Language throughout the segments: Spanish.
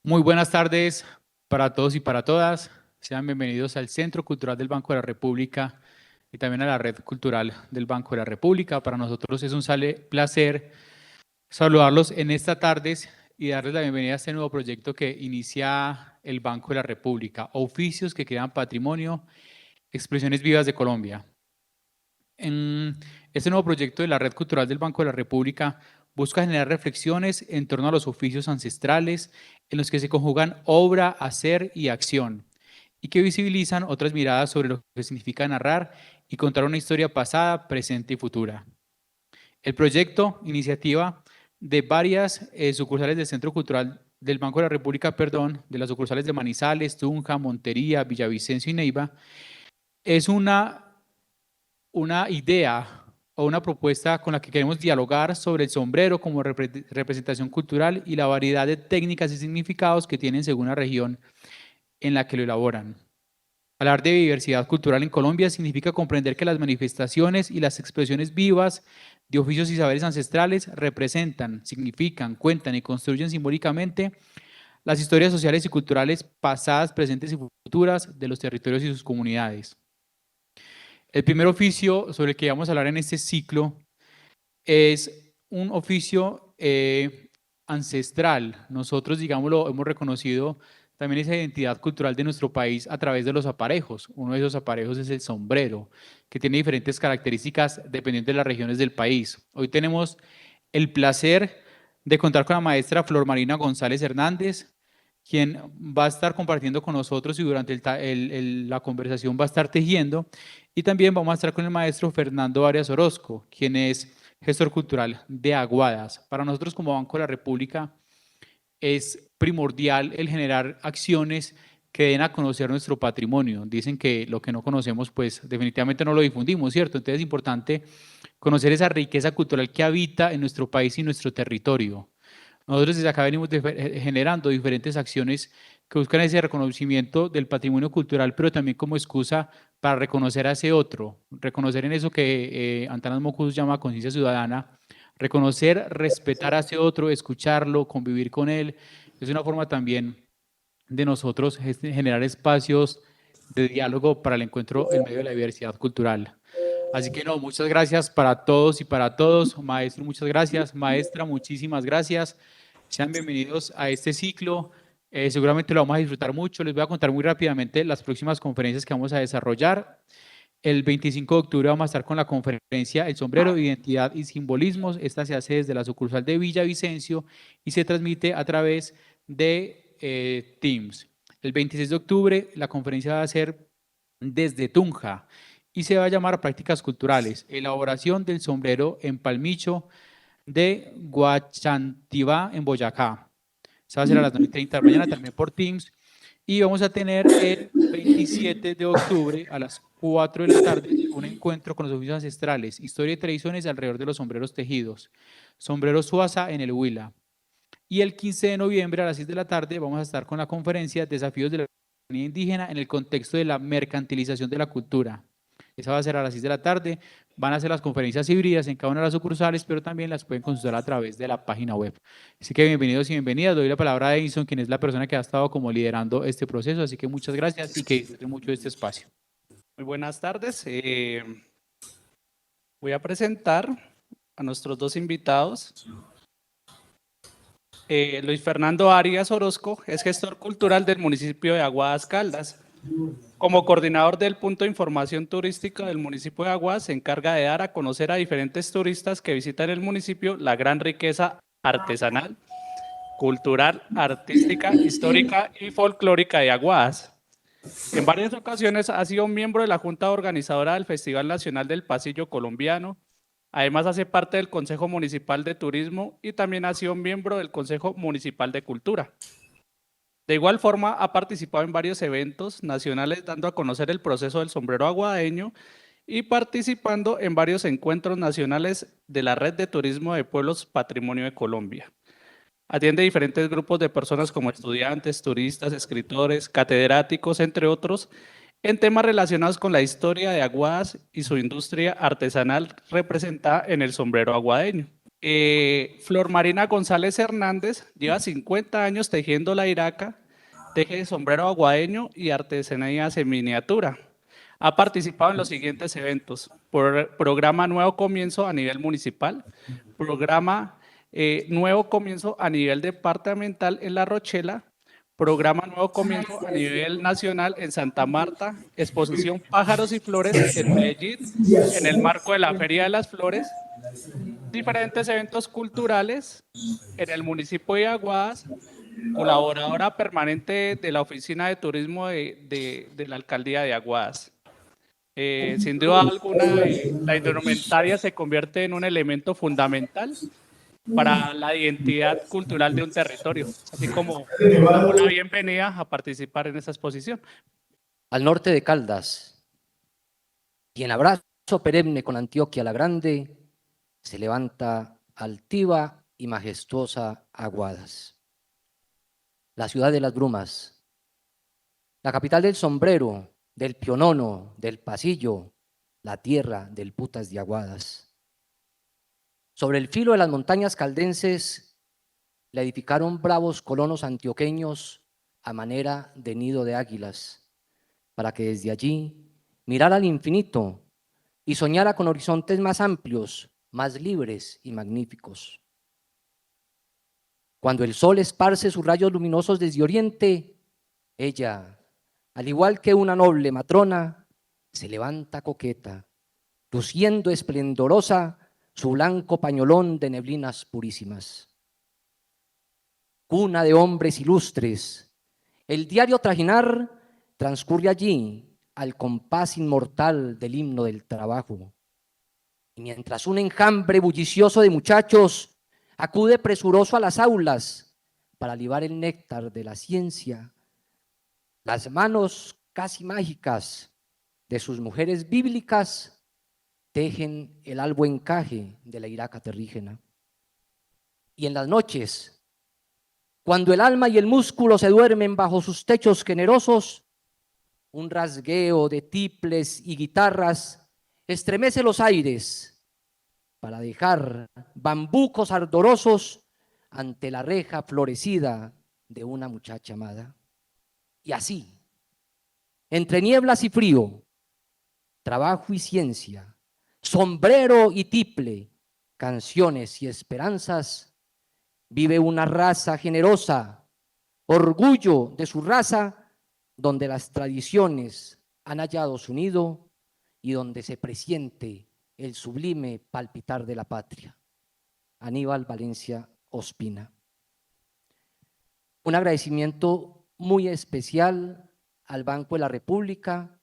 Muy buenas tardes para todos y para todas. Sean bienvenidos al Centro Cultural del Banco de la República y también a la Red Cultural del Banco de la República. Para nosotros es un placer saludarlos en esta tarde y darles la bienvenida a este nuevo proyecto que inicia el Banco de la República, Oficios que crean patrimonio, expresiones vivas de Colombia. En este nuevo proyecto de la Red Cultural del Banco de la República busca generar reflexiones en torno a los oficios ancestrales en los que se conjugan obra, hacer y acción, y que visibilizan otras miradas sobre lo que significa narrar y contar una historia pasada, presente y futura. El proyecto, iniciativa de varias sucursales del Centro Cultural del Banco de la República, de las sucursales de Manizales, Tunja, Montería, Villavicencio y Neiva, es una idea o una propuesta con la que queremos dialogar sobre el sombrero como representación cultural y la variedad de técnicas y significados que tienen según la región en la que lo elaboran. Hablar de diversidad cultural en Colombia significa comprender que las manifestaciones y las expresiones vivas de oficios y saberes ancestrales representan, significan, cuentan y construyen simbólicamente las historias sociales y culturales pasadas, presentes y futuras de los territorios y sus comunidades. El primer oficio sobre el que vamos a hablar en este ciclo es un oficio ancestral. Nosotros, digámoslo, hemos reconocido también esa identidad cultural de nuestro país a través de los aparejos. Uno de esos aparejos es el sombrero, que tiene diferentes características dependiendo de las regiones del país. Hoy tenemos el placer de contar con la maestra Flor Marina González Hernández, quien va a estar compartiendo con nosotros y durante la conversación va a estar tejiendo. Y también vamos a estar con el maestro Fernando Arias Orozco, quien es gestor cultural de Aguadas. Para nosotros como Banco de la República es primordial el generar acciones que den a conocer nuestro patrimonio. Dicen que lo que no conocemos, pues definitivamente no lo difundimos, ¿cierto? Entonces es importante conocer esa riqueza cultural que habita en nuestro país y nuestro territorio. Nosotros desde acá venimos generando diferentes acciones que buscan ese reconocimiento del patrimonio cultural, pero también como excusa para reconocer a ese otro, reconocer en eso que Antanas Mocus llama conciencia ciudadana, reconocer, respetar a ese otro, escucharlo, convivir con él. Es una forma también de nosotros generar espacios de diálogo para el encuentro en medio de la diversidad cultural. Así que no, muchas gracias para todos y para todos. Maestro, muchas gracias. Maestra, muchísimas gracias. Sean bienvenidos a este ciclo. Seguramente lo vamos a disfrutar mucho. Les voy a contar muy rápidamente las próximas conferencias que vamos a desarrollar. El 25 de octubre vamos a estar con la conferencia El sombrero, identidad y simbolismos. Esta se hace desde la sucursal de Villavicencio y se transmite a través de Teams. El 26 de octubre la conferencia va a ser desde Tunja y se va a llamar Prácticas Culturales, elaboración del sombrero en Palmicho de Guachantivá en Boyacá. Se va a hacer a las 9:30 de la mañana también por Teams. Y vamos a tener el 27 de octubre a las 4 de la tarde un encuentro con los oficios ancestrales, historia y tradiciones alrededor de los sombreros tejidos. Sombrero Suaza en el Huila. Y el 15 de noviembre a las 6 de la tarde vamos a estar con la conferencia Desafíos de la comunidad indígena en el contexto de la mercantilización de la cultura. Esa va a ser a las 6 de la tarde. Van a ser las conferencias híbridas en cada una de las sucursales, pero también las pueden consultar a través de la página web. Así que bienvenidos y bienvenidas. Doy la palabra a Edison, quien es la persona que ha estado como liderando este proceso. Así que muchas gracias y que disfruten mucho de este espacio. Muy buenas tardes. Voy a presentar a nuestros dos invitados. Luis Fernando Arias Orozco es gestor cultural del municipio de Aguadas Caldas. Como coordinador del punto de información turística del municipio de Aguadas, se encarga de dar a conocer a diferentes turistas que visitan el municipio la gran riqueza artesanal, cultural, artística, histórica y folclórica de Aguadas. En varias ocasiones ha sido miembro de la Junta Organizadora del Festival Nacional del Pasillo Colombiano. Además hace parte del Consejo Municipal de Turismo y también ha sido miembro del Consejo Municipal de Cultura. De igual forma, ha participado en varios eventos nacionales dando a conocer el proceso del sombrero aguadeño y participando en varios encuentros nacionales de la Red de Turismo de Pueblos Patrimonio de Colombia. Atiende diferentes grupos de personas como estudiantes, turistas, escritores, catedráticos, entre otros, en temas relacionados con la historia de Aguadas y su industria artesanal representada en el sombrero aguadeño. Flor Marina González Hernández lleva 50 años tejiendo la iraca, teje sombrero aguadeño y artesanías en miniatura. Ha participado en los siguientes eventos: programa Nuevo Comienzo a nivel municipal, programa Nuevo Comienzo a nivel departamental en La Rochela, programa Nuevo Comienzo a nivel nacional en Santa Marta, exposición Pájaros y Flores en Medellín, en el marco de la Feria de las Flores, diferentes eventos culturales en el municipio de Aguadas, colaboradora permanente de la Oficina de Turismo de la Alcaldía de Aguadas. Sin duda alguna, la indumentaria se convierte en un elemento fundamental para la identidad cultural de un territorio, así como le damos la bienvenida a participar en esta exposición. Al norte de Caldas, y en abrazo perenne con Antioquia la Grande, se levanta altiva y majestuosa Aguadas, la ciudad de las brumas, la capital del sombrero, del pionono, del pasillo, la tierra del putas de Aguadas. Sobre el filo de las montañas caldenses la edificaron bravos colonos antioqueños a manera de nido de águilas, para que desde allí mirara al infinito y soñara con horizontes más amplios, más libres y magníficos. Cuando el sol esparce sus rayos luminosos desde oriente, ella, al igual que una noble matrona, se levanta coqueta, luciendo esplendorosa su blanco pañolón de neblinas purísimas. Cuna de hombres ilustres, el diario trajinar transcurre allí al compás inmortal del himno del trabajo. Y mientras un enjambre bullicioso de muchachos acude presuroso a las aulas para libar el néctar de la ciencia, las manos casi mágicas de sus mujeres bíblicas tejen el albo encaje de la iraca terrígena. Y en las noches, cuando el alma y el músculo se duermen bajo sus techos generosos, un rasgueo de tiples y guitarras estremece los aires para dejar bambucos ardorosos ante la reja florecida de una muchacha amada. Y así, entre nieblas y frío, trabajo y ciencia, sombrero y tiple, canciones y esperanzas, vive una raza generosa, orgullo de su raza, donde las tradiciones han hallado su nido y donde se presiente el sublime palpitar de la patria. Aníbal Valencia Ospina. Un agradecimiento muy especial al Banco de la República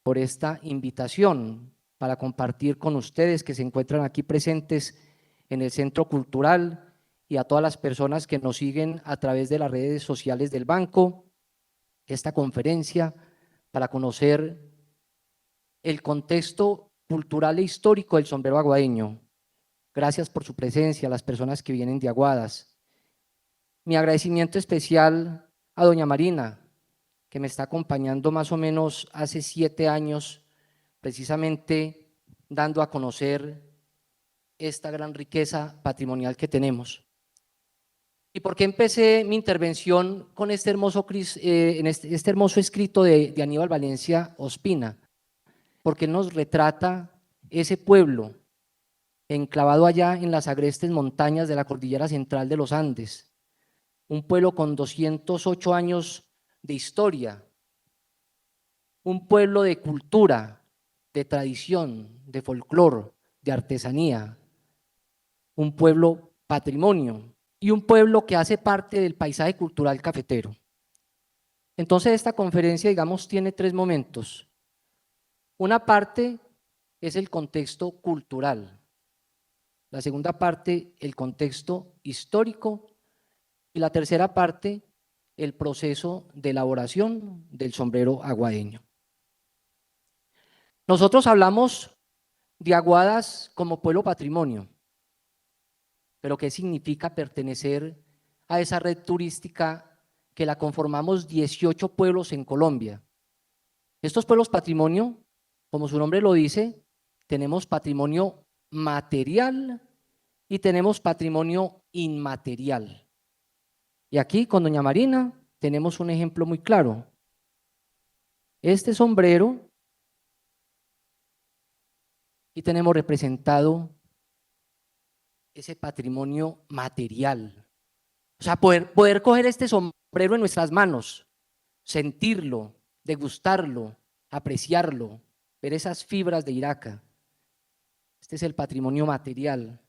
por esta invitación para compartir con ustedes que se encuentran aquí presentes en el Centro Cultural y a todas las personas que nos siguen a través de las redes sociales del banco, esta conferencia para conocer el contexto cultural e histórico del sombrero aguadeño. Gracias por su presencia, a las personas que vienen de Aguadas. Mi agradecimiento especial a doña Marina, que me está acompañando más o menos hace 7 años, precisamente dando a conocer esta gran riqueza patrimonial que tenemos. ¿Y por qué empecé mi intervención con este hermoso escrito de Aníbal Valencia Ospina? Porque nos retrata ese pueblo enclavado allá en las agrestes montañas de la cordillera central de los Andes, un pueblo con 208 años de historia, un pueblo de cultura, de tradición, de folclore, de artesanía, un pueblo patrimonio y un pueblo que hace parte del paisaje cultural cafetero. Entonces esta conferencia, digamos, tiene 3 momentos. Una parte es el contexto cultural, la segunda parte el contexto histórico y la tercera parte el proceso de elaboración del sombrero aguadeño. Nosotros hablamos de Aguadas como pueblo patrimonio, pero ¿qué significa pertenecer a esa red turística que la conformamos 18 pueblos en Colombia? Estos pueblos patrimonio, como su nombre lo dice, tenemos patrimonio material y tenemos patrimonio inmaterial. Y aquí con doña Marina tenemos un ejemplo muy claro. Este sombrero, y tenemos representado ese patrimonio material. O sea, poder coger este sombrero en nuestras manos, sentirlo, degustarlo, apreciarlo, ver esas fibras de Iraca. Este es el patrimonio material.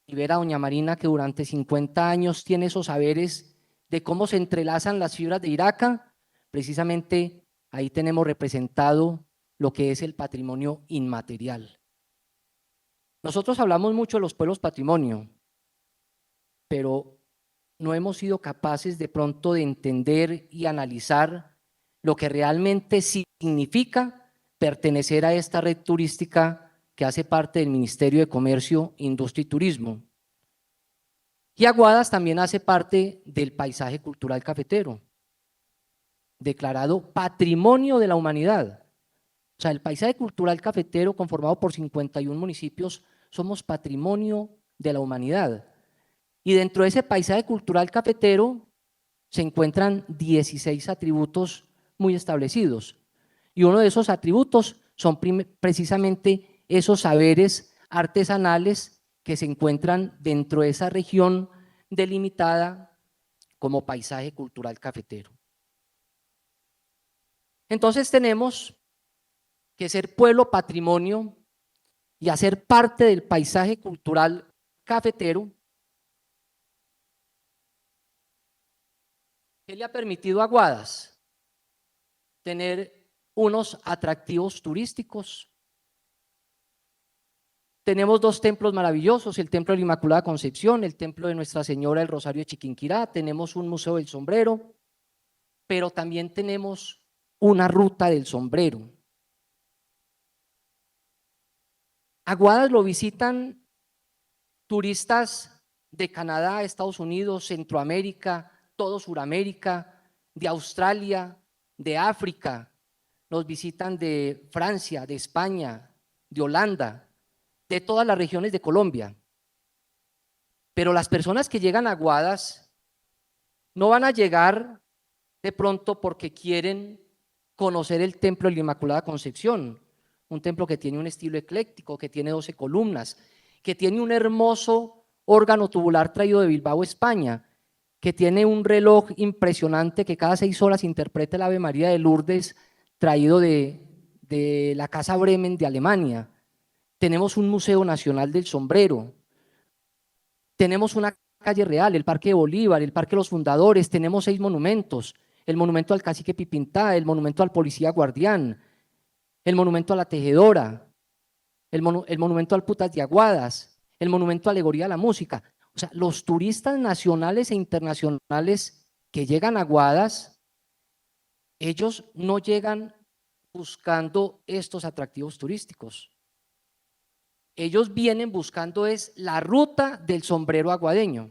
Y ver a doña Marina que durante 50 años tiene esos saberes de cómo se entrelazan las fibras de Iraca, precisamente ahí tenemos representado lo que es el patrimonio inmaterial. Nosotros hablamos mucho de los pueblos patrimonio, pero no hemos sido capaces de pronto de entender y analizar lo que realmente significa pertenecer a esta red turística que hace parte del Ministerio de Comercio, Industria y Turismo. Y Aguadas también hace parte del paisaje cultural cafetero, declarado Patrimonio de la Humanidad. O sea, el paisaje cultural cafetero conformado por 51 municipios, somos patrimonio de la humanidad. Y dentro de ese paisaje cultural cafetero se encuentran 16 atributos muy establecidos. Y uno de esos atributos son precisamente esos saberes artesanales que se encuentran dentro de esa región delimitada como paisaje cultural cafetero. Entonces tenemos que ser pueblo patrimonio y hacer parte del paisaje cultural cafetero. ¿Qué le ha permitido a Aguadas? Tener unos atractivos turísticos. Tenemos dos templos maravillosos, el Templo de la Inmaculada Concepción, el Templo de Nuestra Señora del Rosario de Chiquinquirá, tenemos un Museo del Sombrero, pero también tenemos una ruta del sombrero. Aguadas lo visitan turistas de Canadá, Estados Unidos, Centroamérica, todo Suramérica, de Australia, de África, nos visitan de Francia, de España, de Holanda, de todas las regiones de Colombia. Pero las personas que llegan a Aguadas no van a llegar de pronto porque quieren conocer el Templo de la Inmaculada Concepción, un templo que tiene un estilo ecléctico, que tiene 12 columnas, que tiene un hermoso órgano tubular traído de Bilbao, España, que tiene un reloj impresionante que cada 6 horas interpreta el Ave María de Lourdes traído de la Casa Bremen de Alemania. Tenemos un Museo Nacional del Sombrero, tenemos una calle real, el Parque de Bolívar, el Parque de los Fundadores, tenemos 6 monumentos, el monumento al cacique Pipintá, el monumento al policía guardián, el monumento a la tejedora, el monumento al Putas de Aguadas, el monumento a alegoría a la música. O sea, los turistas nacionales e internacionales que llegan a Aguadas, ellos no llegan buscando estos atractivos turísticos. Ellos vienen buscando es la ruta del sombrero aguadeño.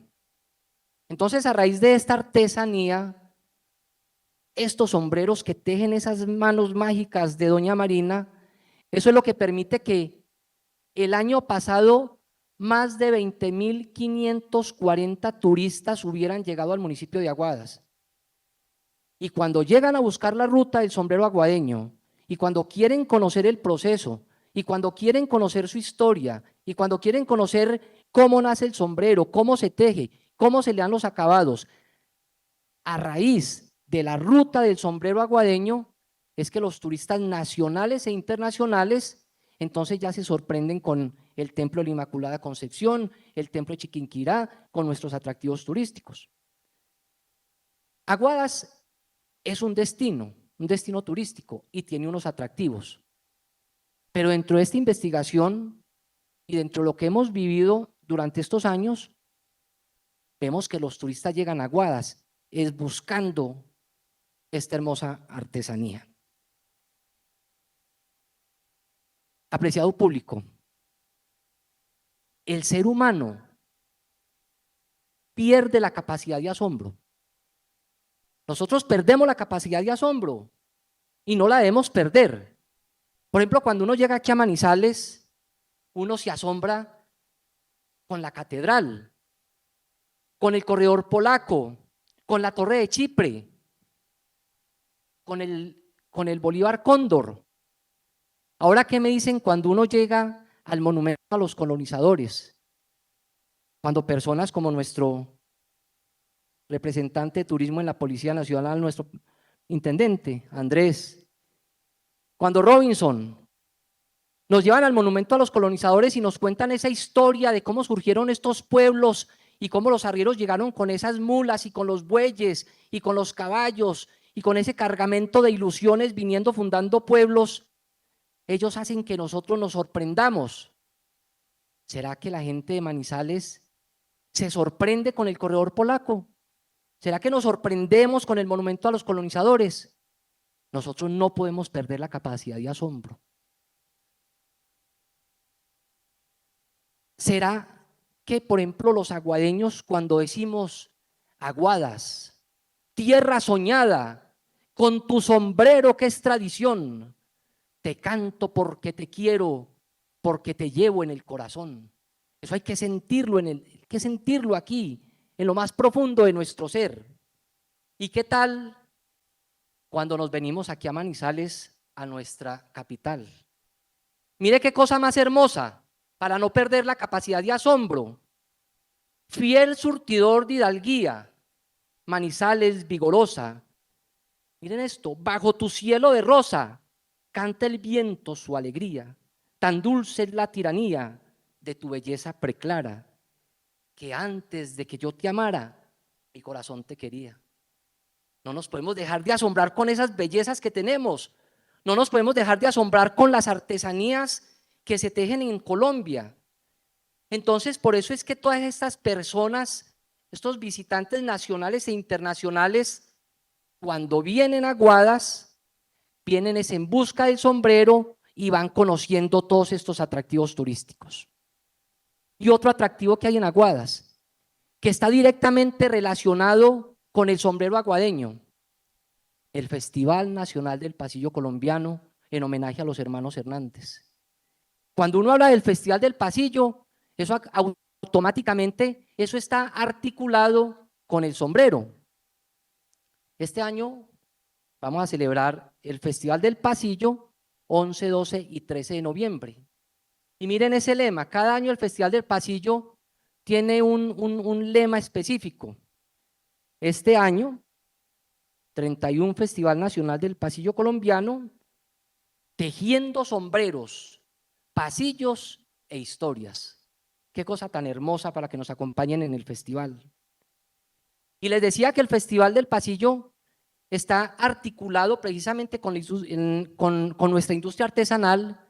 Entonces, a raíz de esta artesanía, estos sombreros que tejen esas manos mágicas de doña Marina, eso es lo que permite que el año pasado más de 20.540 turistas hubieran llegado al municipio de Aguadas. Y cuando llegan a buscar la ruta del sombrero aguadeño, y cuando quieren conocer el proceso, y cuando quieren conocer su historia, y cuando quieren conocer cómo nace el sombrero, cómo se teje, cómo se le dan los acabados, a raíz de la ruta del sombrero aguadeño, es que los turistas nacionales e internacionales entonces ya se sorprenden con el Templo de la Inmaculada Concepción, el Templo de Chiquinquirá, con nuestros atractivos turísticos. Aguadas es un destino turístico y tiene unos atractivos. Pero dentro de esta investigación y dentro de lo que hemos vivido durante estos años, vemos que los turistas llegan a Aguadas es buscando esta hermosa artesanía. Apreciado público, el ser humano pierde la capacidad de asombro. Nosotros perdemos la capacidad de asombro y no la debemos perder. Por ejemplo, cuando uno llega aquí a Manizales, uno se asombra con la catedral, con el corredor polaco, con la Torre de Chipre, con el Bolívar Cóndor. Ahora, ¿qué me dicen cuando uno llega al monumento a los colonizadores? Cuando personas como nuestro representante de turismo en la Policía Nacional, nuestro intendente, Andrés, cuando Robinson, nos llevan al monumento a los colonizadores y nos cuentan esa historia de cómo surgieron estos pueblos y cómo los arrieros llegaron con esas mulas y con los bueyes y con los caballos y con ese cargamento de ilusiones viniendo fundando pueblos. Ellos hacen que nosotros nos sorprendamos. ¿Será que la gente de Manizales se sorprende con el corredor polaco? ¿Será que nos sorprendemos con el monumento a los colonizadores? Nosotros no podemos perder la capacidad de asombro. ¿Será que, por ejemplo, los aguadeños, cuando decimos Aguadas, tierra soñada, con tu sombrero que es tradición, te canto porque te quiero, porque te llevo en el corazón? Eso hay que sentirlo, hay que sentirlo aquí, en lo más profundo de nuestro ser. ¿Y qué tal cuando nos venimos aquí a Manizales, a nuestra capital? Mire qué cosa más hermosa, para no perder la capacidad de asombro. Fiel surtidor de hidalguía, Manizales vigorosa. Miren esto, bajo tu cielo de rosa, canta el viento su alegría. Tan dulce es la tiranía de tu belleza preclara, que antes de que yo te amara, mi corazón te quería. No nos podemos dejar de asombrar con esas bellezas que tenemos. No nos podemos dejar de asombrar con las artesanías que se tejen en Colombia. Entonces, por eso es que todas estas personas, estos visitantes nacionales e internacionales, cuando vienen a Aguadas, vienen es en busca del sombrero y van conociendo todos estos atractivos turísticos. Y otro atractivo que hay en Aguadas, que está directamente relacionado con el sombrero aguadeño, el Festival Nacional del Pasillo Colombiano, en homenaje a los hermanos Hernández. Cuando uno habla del Festival del Pasillo, eso automáticamente, eso está articulado con el sombrero. Este año vamos a celebrar el Festival del Pasillo 11, 12 y 13 de noviembre. Y miren ese lema, cada año el Festival del Pasillo tiene un lema específico. Este año, 31 Festival Nacional del Pasillo Colombiano, tejiendo sombreros, pasillos e historias. Qué cosa tan hermosa para que nos acompañen en el festival. Y les decía que el Festival del Pasillo está articulado precisamente con nuestra industria artesanal,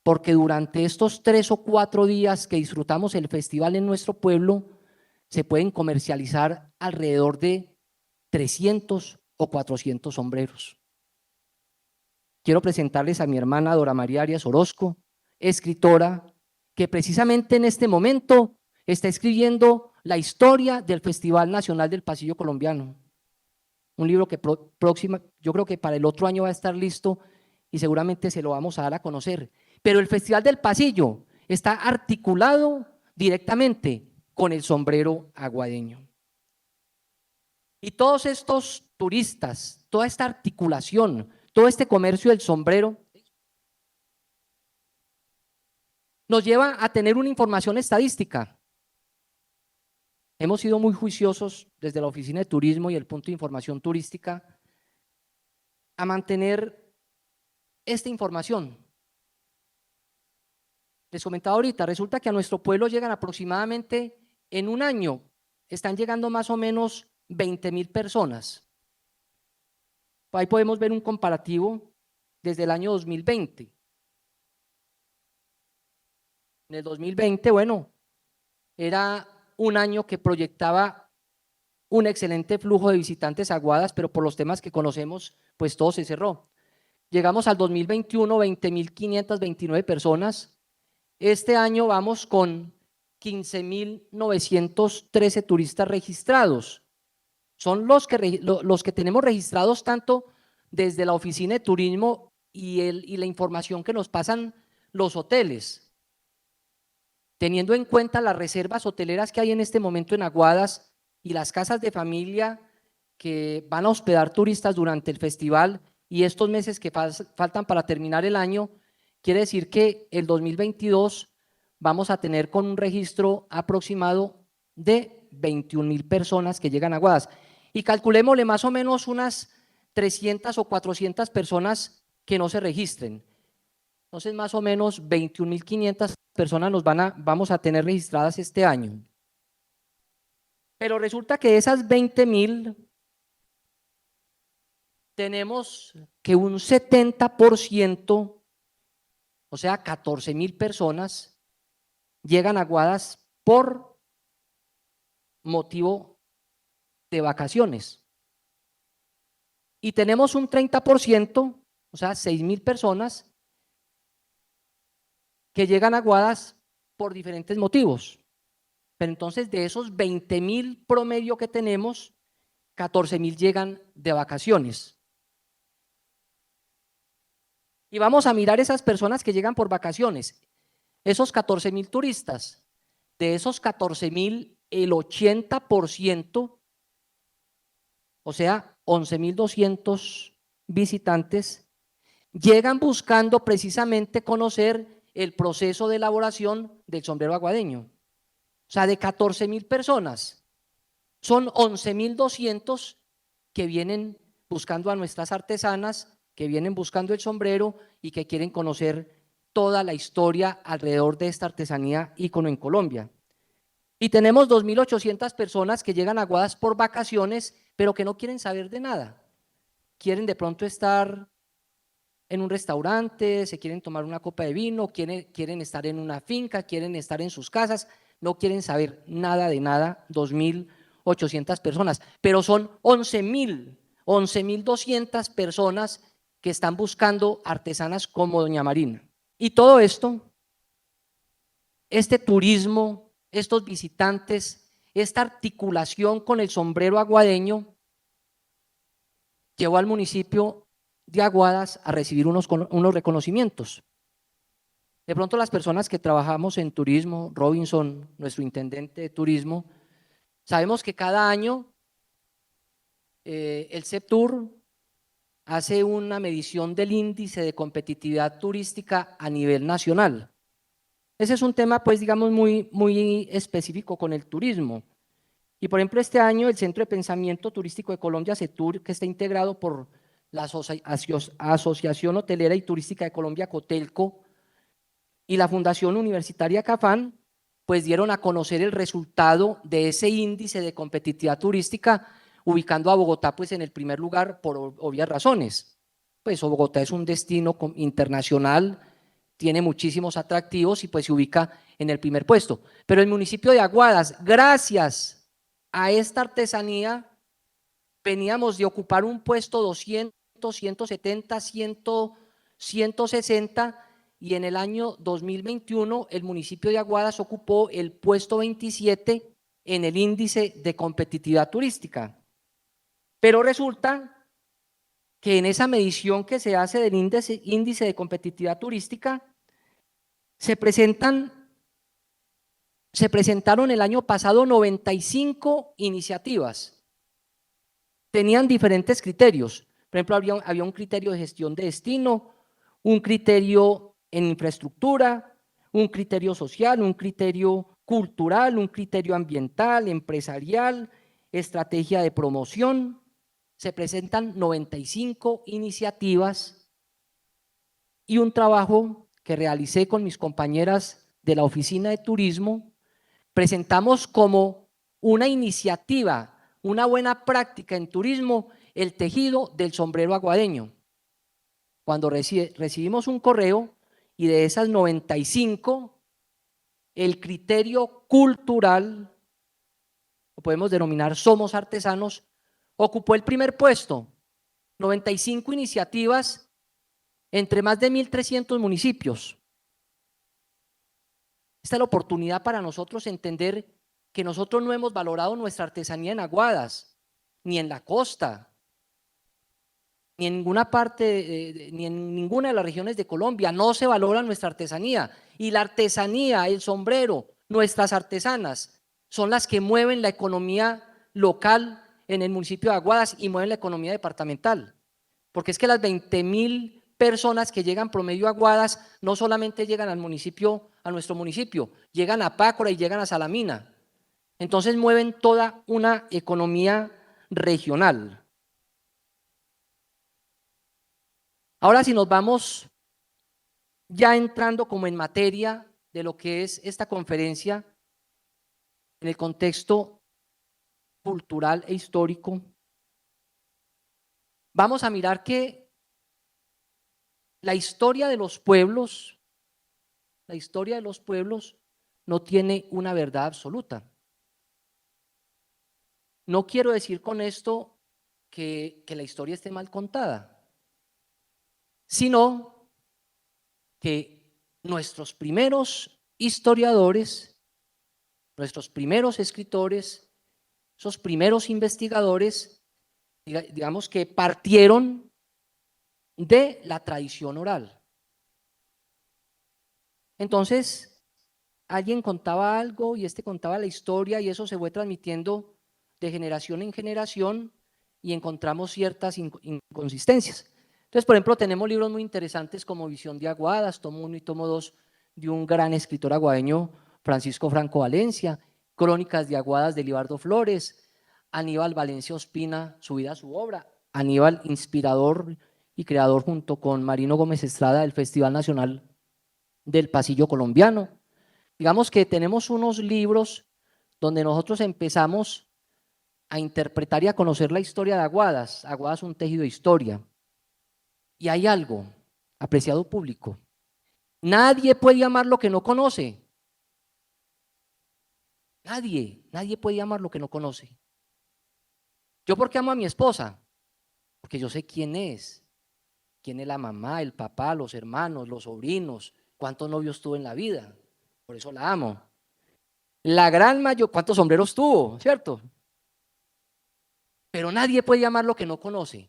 porque durante estos 3 o 4 días que disfrutamos el festival en nuestro pueblo, se pueden comercializar alrededor de 300 o 400 sombreros. Quiero presentarles a mi hermana Dora María Arias Orozco, escritora, que precisamente en este momento está escribiendo la historia del Festival Nacional del Pasillo Colombiano. Un libro que yo creo que para el otro año va a estar listo y seguramente se lo vamos a dar a conocer. Pero el Festival del Pasillo está articulado directamente con el sombrero aguadeño. Y todos estos turistas, toda esta articulación, todo este comercio del sombrero, nos lleva a tener una información estadística. Hemos sido muy juiciosos desde la Oficina de Turismo y el Punto de Información Turística a mantener esta información. Les comentaba ahorita, resulta que a nuestro pueblo llegan aproximadamente en un año, están llegando más o menos 20,000 personas. Ahí podemos ver un comparativo desde el año 2020. En el 2020, bueno, era un año que proyectaba un excelente flujo de visitantes a Aguadas, pero por los temas que conocemos, pues todo se cerró. Llegamos al 2021, 20,529 personas. Este año vamos con 15,913 turistas registrados. Son los que tenemos registrados tanto desde la Oficina de Turismo y la información que nos pasan los hoteles. teniendo en cuenta las reservas hoteleras que hay en este momento en Aguadas y las casas de familia que van a hospedar turistas durante el festival y estos meses que faltan para terminar el año, quiere decir que el 2022 vamos a tener con un registro aproximado de 21.000 personas que llegan a Aguadas. Y calculémosle más o menos unas 300 o 400 personas que no se registren. Entonces, más o menos 21.500 personas vamos a tener registradas este año. Pero resulta que de esas 20.000, tenemos que un 70%, o sea, 14.000 personas, llegan a Aguadas por motivo de vacaciones. Y tenemos un 30%, o sea, 6.000 personas, que llegan a Aguadas por diferentes motivos. Pero entonces de esos 20.000 promedio que tenemos, 14.000 llegan de vacaciones. Y vamos a mirar esas personas que llegan por vacaciones, esos 14.000 turistas. De esos 14.000, el 80%, o sea, 11.200 visitantes, llegan buscando precisamente conocer el proceso de elaboración del sombrero aguadeño. O sea, de 14.000 personas, son 11.200 que vienen buscando a nuestras artesanas, que vienen buscando el sombrero y que quieren conocer toda la historia alrededor de esta artesanía ícono en Colombia. Y tenemos 2.800 personas que llegan a Aguadas por vacaciones, pero que no quieren saber de nada. Quieren de pronto estar en un restaurante, se quieren tomar una copa de vino, quieren estar en una finca, quieren estar en sus casas, no quieren saber nada de nada, 2.800 personas, pero son 11.200 personas que están buscando artesanas como doña Marina. Y todo esto, este turismo, estos visitantes, esta articulación con el sombrero aguadeño, llevó al municipio de Aguadas a recibir unos reconocimientos. De pronto las personas que trabajamos en turismo, Robinson, nuestro intendente de turismo, sabemos que cada año el CEPTUR hace una medición del índice de competitividad turística a nivel nacional. Ese es un tema, pues, digamos, muy específico con el turismo. Y, por ejemplo, este año el Centro de Pensamiento Turístico de Colombia, CETUR, que está integrado por la Asociación Hotelera y Turística de Colombia, Cotelco, y la Fundación Universitaria Cafán, pues dieron a conocer el resultado de ese índice de competitividad turística, ubicando a Bogotá pues en el primer lugar por obvias razones. Pues Bogotá es un destino internacional, tiene muchísimos atractivos y pues se ubica en el primer puesto. Pero el municipio de Aguadas, gracias a esta artesanía, veníamos de ocupar un puesto 200, 170, 160, y en el año 2021 el municipio de Aguadas ocupó el puesto 27 en el índice de competitividad turística. Pero resulta que en esa medición que se hace del índice de competitividad turística, se presentaron el año pasado 95 iniciativas. Tenían diferentes criterios. Por ejemplo, había un criterio de gestión de destino, un criterio en infraestructura, un criterio social, un criterio cultural, un criterio ambiental, empresarial, estrategia de promoción. Se presentan 95 iniciativas y un trabajo que realicé con mis compañeras de la Oficina de Turismo, presentamos como una iniciativa, una buena práctica en turismo, el tejido del sombrero aguadeño. Cuando recibimos un correo y de esas 95, el criterio cultural, lo podemos denominar Somos Artesanos, ocupó el primer puesto, 95 iniciativas entre más de 1.300 municipios. Esta es la oportunidad para nosotros entender que nosotros no hemos valorado nuestra artesanía en Aguadas, ni en la costa, ni en ninguna parte, ni en ninguna de las regiones de Colombia. No se valora nuestra artesanía Y la artesanía, el sombrero, nuestras artesanas, son las que mueven la economía local en el municipio de Aguadas y mueven la economía departamental. Porque es que las 20.000 personas que llegan promedio a Aguadas no solamente llegan al municipio, a nuestro municipio, llegan a Pácora y llegan a Salamina. Entonces mueven toda una economía regional. Ahora si nos vamos ya entrando como en materia de lo que es esta conferencia en el contexto cultural e histórico, vamos a mirar que la historia de los pueblos no tiene una verdad absoluta. No quiero decir con esto que la historia esté mal contada, sino que nuestros primeros historiadores, nuestros primeros escritores, esos primeros investigadores, digamos que partieron de la tradición oral. Entonces, alguien contaba algo y contaba la historia y eso se fue transmitiendo de generación en generación y encontramos ciertas inconsistencias. Entonces, por ejemplo, tenemos libros muy interesantes como Visión de Aguadas, tomo 1 y tomo 2 de un gran escritor aguadeño, Francisco Franco Valencia, Crónicas de Aguadas de Libardo Flores, Aníbal Valencia Ospina, Su vida, su obra, Aníbal, inspirador y creador junto con Marino Gómez Estrada del Festival Nacional del Pasillo Colombiano. Digamos que tenemos unos libros donde nosotros empezamos a interpretar y a conocer la historia de Aguadas. Aguadas, un tejido de historia. Y hay algo, apreciado público, nadie puede amar lo que no conoce. Nadie puede amar lo que no conoce. ¿Yo por qué amo a mi esposa? Porque yo sé quién es la mamá, el papá, los hermanos, los sobrinos, cuántos novios tuvo en la vida. Por eso la amo. La gran mayoría, cuántos sombreros tuvo, ¿cierto? Pero nadie puede amar lo que no conoce.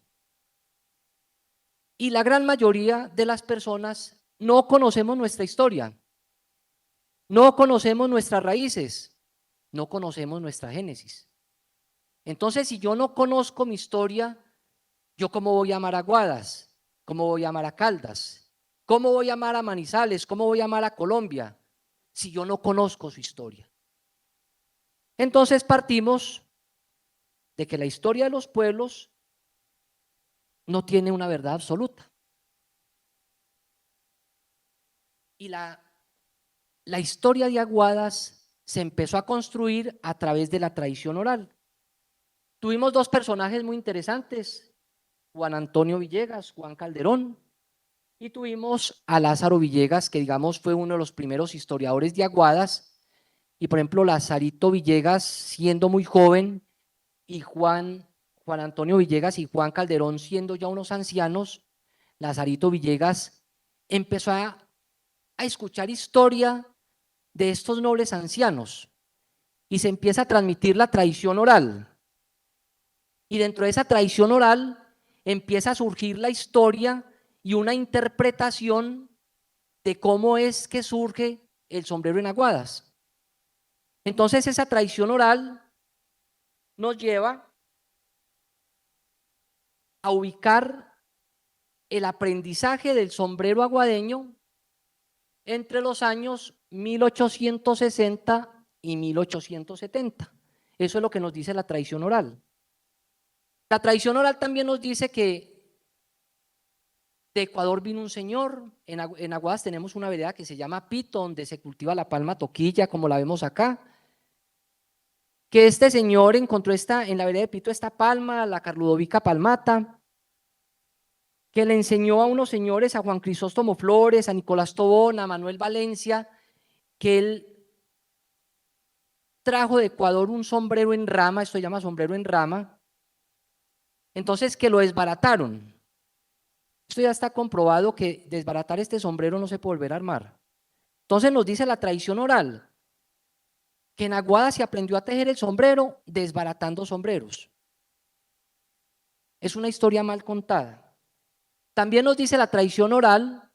Y la gran mayoría de las personas no conocemos nuestra historia, no conocemos nuestras raíces, no conocemos nuestra génesis. Entonces, si yo no conozco mi historia, ¿yo cómo voy a amar a Aguadas? ¿Cómo voy a amar a Caldas? ¿Cómo voy a amar a Manizales? ¿Cómo voy a amar a Colombia? Si yo no conozco su historia. Entonces partimos de que la historia de los pueblos no tiene una verdad absoluta. Y la historia de Aguadas se empezó a construir a través de la tradición oral. Tuvimos dos personajes muy interesantes, Juan Antonio Villegas, Juan Calderón, y tuvimos a Lázaro Villegas, que digamos fue uno de los primeros historiadores de Aguadas, y por ejemplo Lazarito Villegas siendo muy joven y Juan Antonio Villegas y Juan Calderón siendo ya unos ancianos, Lazarito Villegas empezó a escuchar historia de estos nobles ancianos y se empieza a transmitir la tradición oral. Y dentro de esa tradición oral empieza a surgir la historia y una interpretación de cómo es que surge el sombrero en Aguadas. Entonces esa tradición oral nos lleva a ubicar el aprendizaje del sombrero aguadeño entre los años 1860 y 1870. Eso es lo que nos dice la tradición oral. La tradición oral también nos dice que de Ecuador vino un señor, en Aguadas tenemos una vereda que se llama Pito, donde se cultiva la palma toquilla, como la vemos acá, que este señor encontró en la vereda de Pito esta palma, la Carludovica palmata, que le enseñó a unos señores, a Juan Crisóstomo Flores, a Nicolás Tobón, a Manuel Valencia, que él trajo de Ecuador un sombrero en rama, esto se llama sombrero en rama, entonces que lo desbarataron. Esto ya está comprobado que desbaratar este sombrero no se puede volver a armar. Entonces nos dice la tradición oral que en Aguadas se aprendió a tejer el sombrero desbaratando sombreros. Es una historia mal contada. También nos dice la tradición oral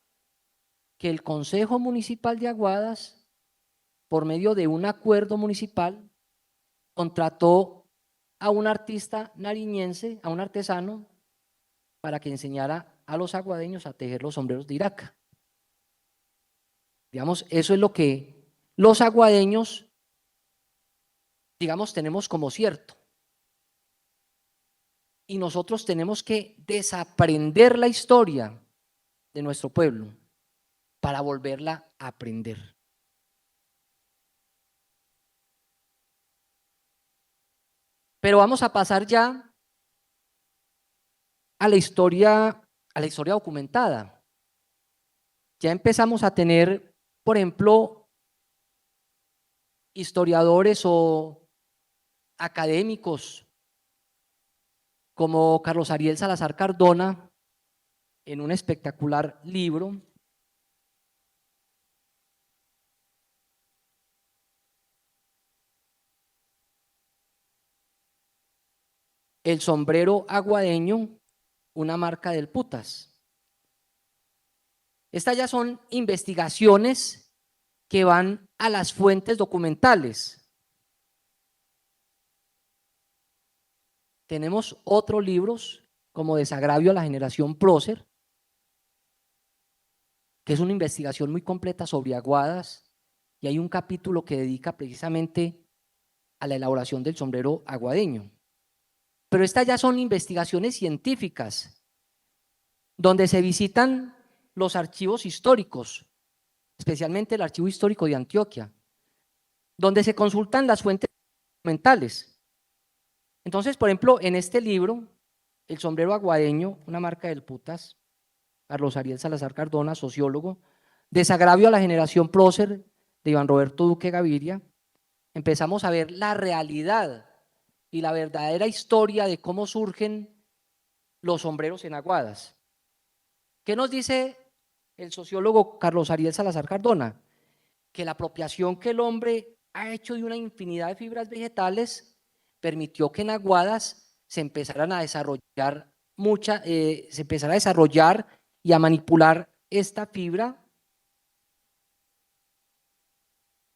que el Consejo Municipal de Aguadas, por medio de un acuerdo municipal, contrató a un artista nariñense, a un artesano, para que enseñara a los aguadeños a tejer los sombreros de Iraca. Digamos, eso es lo que los aguadeños, digamos, tenemos como cierto. Y nosotros tenemos que desaprender la historia de nuestro pueblo para volverla a aprender. Pero vamos a pasar ya a la historia documentada. Ya empezamos a tener, por ejemplo, historiadores o académicos como Carlos Ariel Salazar Cardona, en un espectacular libro, El sombrero aguadeño, una marca del putas. Estas ya son investigaciones que van a las fuentes documentales. Tenemos otros libros como Desagravio a la generación prócer, que es una investigación muy completa sobre Aguadas, y hay un capítulo que dedica precisamente a la elaboración del sombrero aguadeño. Pero estas ya son investigaciones científicas, donde se visitan los archivos históricos, especialmente el Archivo Histórico de Antioquia, donde se consultan las fuentes documentales. Entonces, por ejemplo, en este libro, El sombrero aguadeño, una marca del putas, Carlos Ariel Salazar Cardona, sociólogo, Desagravio a la generación prócer, de Iván Roberto Duque Gaviria, empezamos a ver la realidad y la verdadera historia de cómo surgen los sombreros en Aguadas. ¿Qué nos dice el sociólogo Carlos Ariel Salazar Cardona? Que la apropiación que el hombre ha hecho de una infinidad de fibras vegetales permitió que en Aguadas se empezaran a desarrollar se empezara a desarrollar y a manipular esta fibra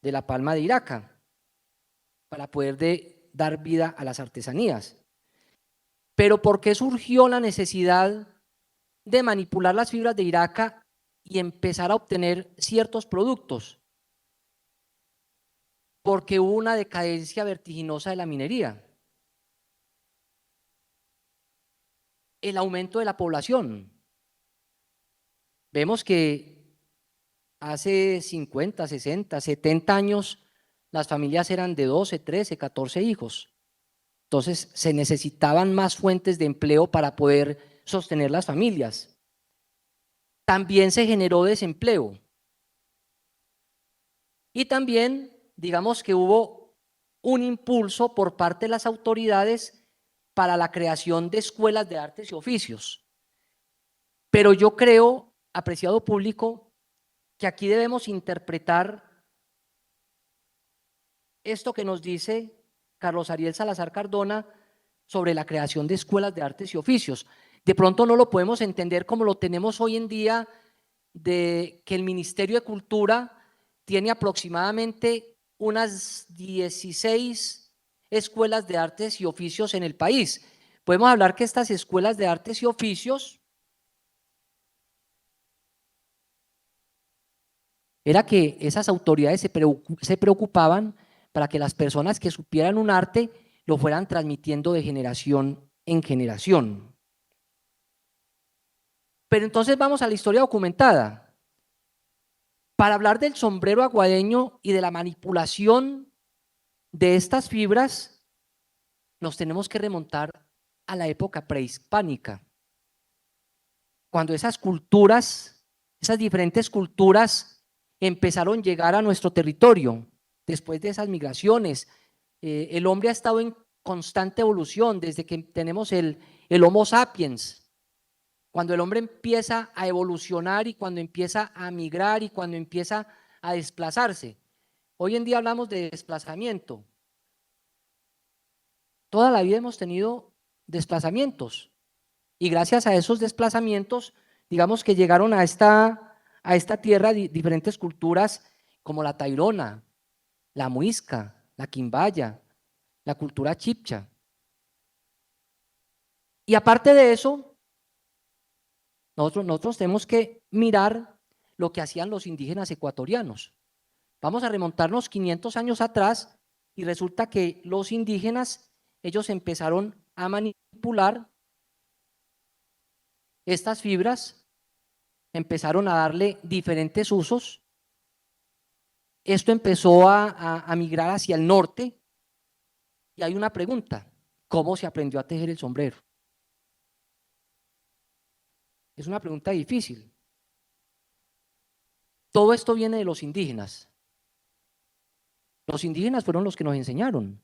de la palma de Iraca para poder dar vida a las artesanías. Pero ¿por qué surgió la necesidad de manipular las fibras de Iraca y empezar a obtener ciertos productos? Porque hubo una decadencia vertiginosa de la minería. El aumento de la población. Vemos que hace 50, 60, 70 años las familias eran de 12, 13, 14 hijos. Entonces se necesitaban más fuentes de empleo para poder sostener las familias. También se generó desempleo. Y también, digamos que hubo un impulso por parte de las autoridades para la creación de escuelas de artes y oficios. Pero yo creo, apreciado público, que aquí debemos interpretar esto que nos dice Carlos Ariel Salazar Cardona sobre la creación de escuelas de artes y oficios. De pronto no lo podemos entender como lo tenemos hoy en día, de que el Ministerio de Cultura tiene aproximadamente unas 16 escuelas de artes y oficios en el país. Podemos hablar que estas escuelas de artes y oficios era que esas autoridades se preocupaban para que las personas que supieran un arte lo fueran transmitiendo de generación en generación. Pero entonces vamos a la historia documentada. Para hablar del sombrero aguadeño y de la manipulación de estas fibras, nos tenemos que remontar a la época prehispánica, cuando esas culturas, esas diferentes culturas empezaron a llegar a nuestro territorio. Después de esas migraciones, el hombre ha estado en constante evolución desde que tenemos el Homo sapiens. Cuando el hombre empieza a evolucionar y cuando empieza a migrar y cuando empieza a desplazarse. Hoy en día hablamos de desplazamiento. Toda la vida hemos tenido desplazamientos y gracias a esos desplazamientos, digamos que llegaron a a esta tierra diferentes culturas como la tairona, la muisca, la quimbaya, la cultura chipcha. Y aparte de eso, nosotros tenemos que mirar lo que hacían los indígenas ecuatorianos. Vamos a remontarnos 500 años atrás y resulta que los indígenas, ellos empezaron a manipular estas fibras, empezaron a darle diferentes usos. Esto empezó a migrar hacia el norte y hay una pregunta: ¿cómo se aprendió a tejer el sombrero? Es una pregunta difícil. Todo esto viene de los indígenas. Los indígenas fueron los que nos enseñaron.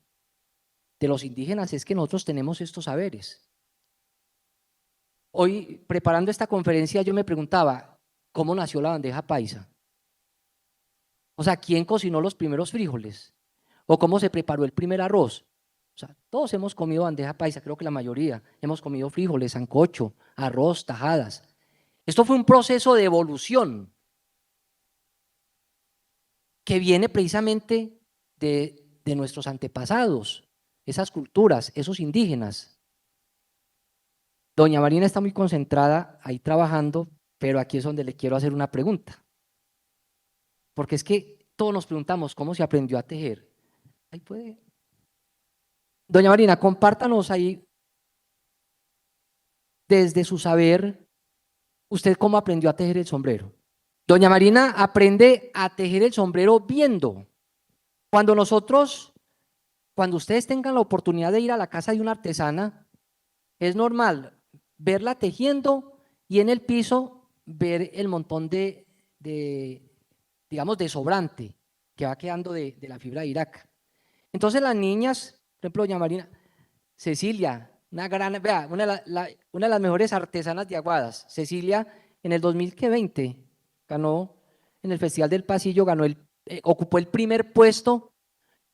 De los indígenas es que nosotros tenemos estos saberes. Hoy, preparando esta conferencia, yo me preguntaba, ¿cómo nació la bandeja paisa? O sea, ¿quién cocinó los primeros frijoles? ¿O cómo se preparó el primer arroz? O sea, todos hemos comido bandeja paisa, creo que la mayoría. Hemos comido frijoles, sancocho, arroz, tajadas. Esto fue un proceso de evolución que viene precisamente de nuestros antepasados, esas culturas, esos indígenas. Doña Marina está muy concentrada ahí trabajando, pero aquí es donde le quiero hacer una pregunta. Porque es que todos nos preguntamos cómo se aprendió a tejer. Ahí puede. Doña Marina, compártanos ahí desde su saber, usted cómo aprendió a tejer el sombrero. Doña Marina aprende a tejer el sombrero viendo. Cuando ustedes tengan la oportunidad de ir a la casa de una artesana, es normal verla tejiendo y en el piso ver el montón digamos, de sobrante que va quedando de la fibra de iraca. Entonces las niñas, por ejemplo, doña Marina, Cecilia, vea, una de las mejores artesanas de Aguadas, Cecilia, en el 2020 ganó en el Festival del Pasillo, ocupó el primer puesto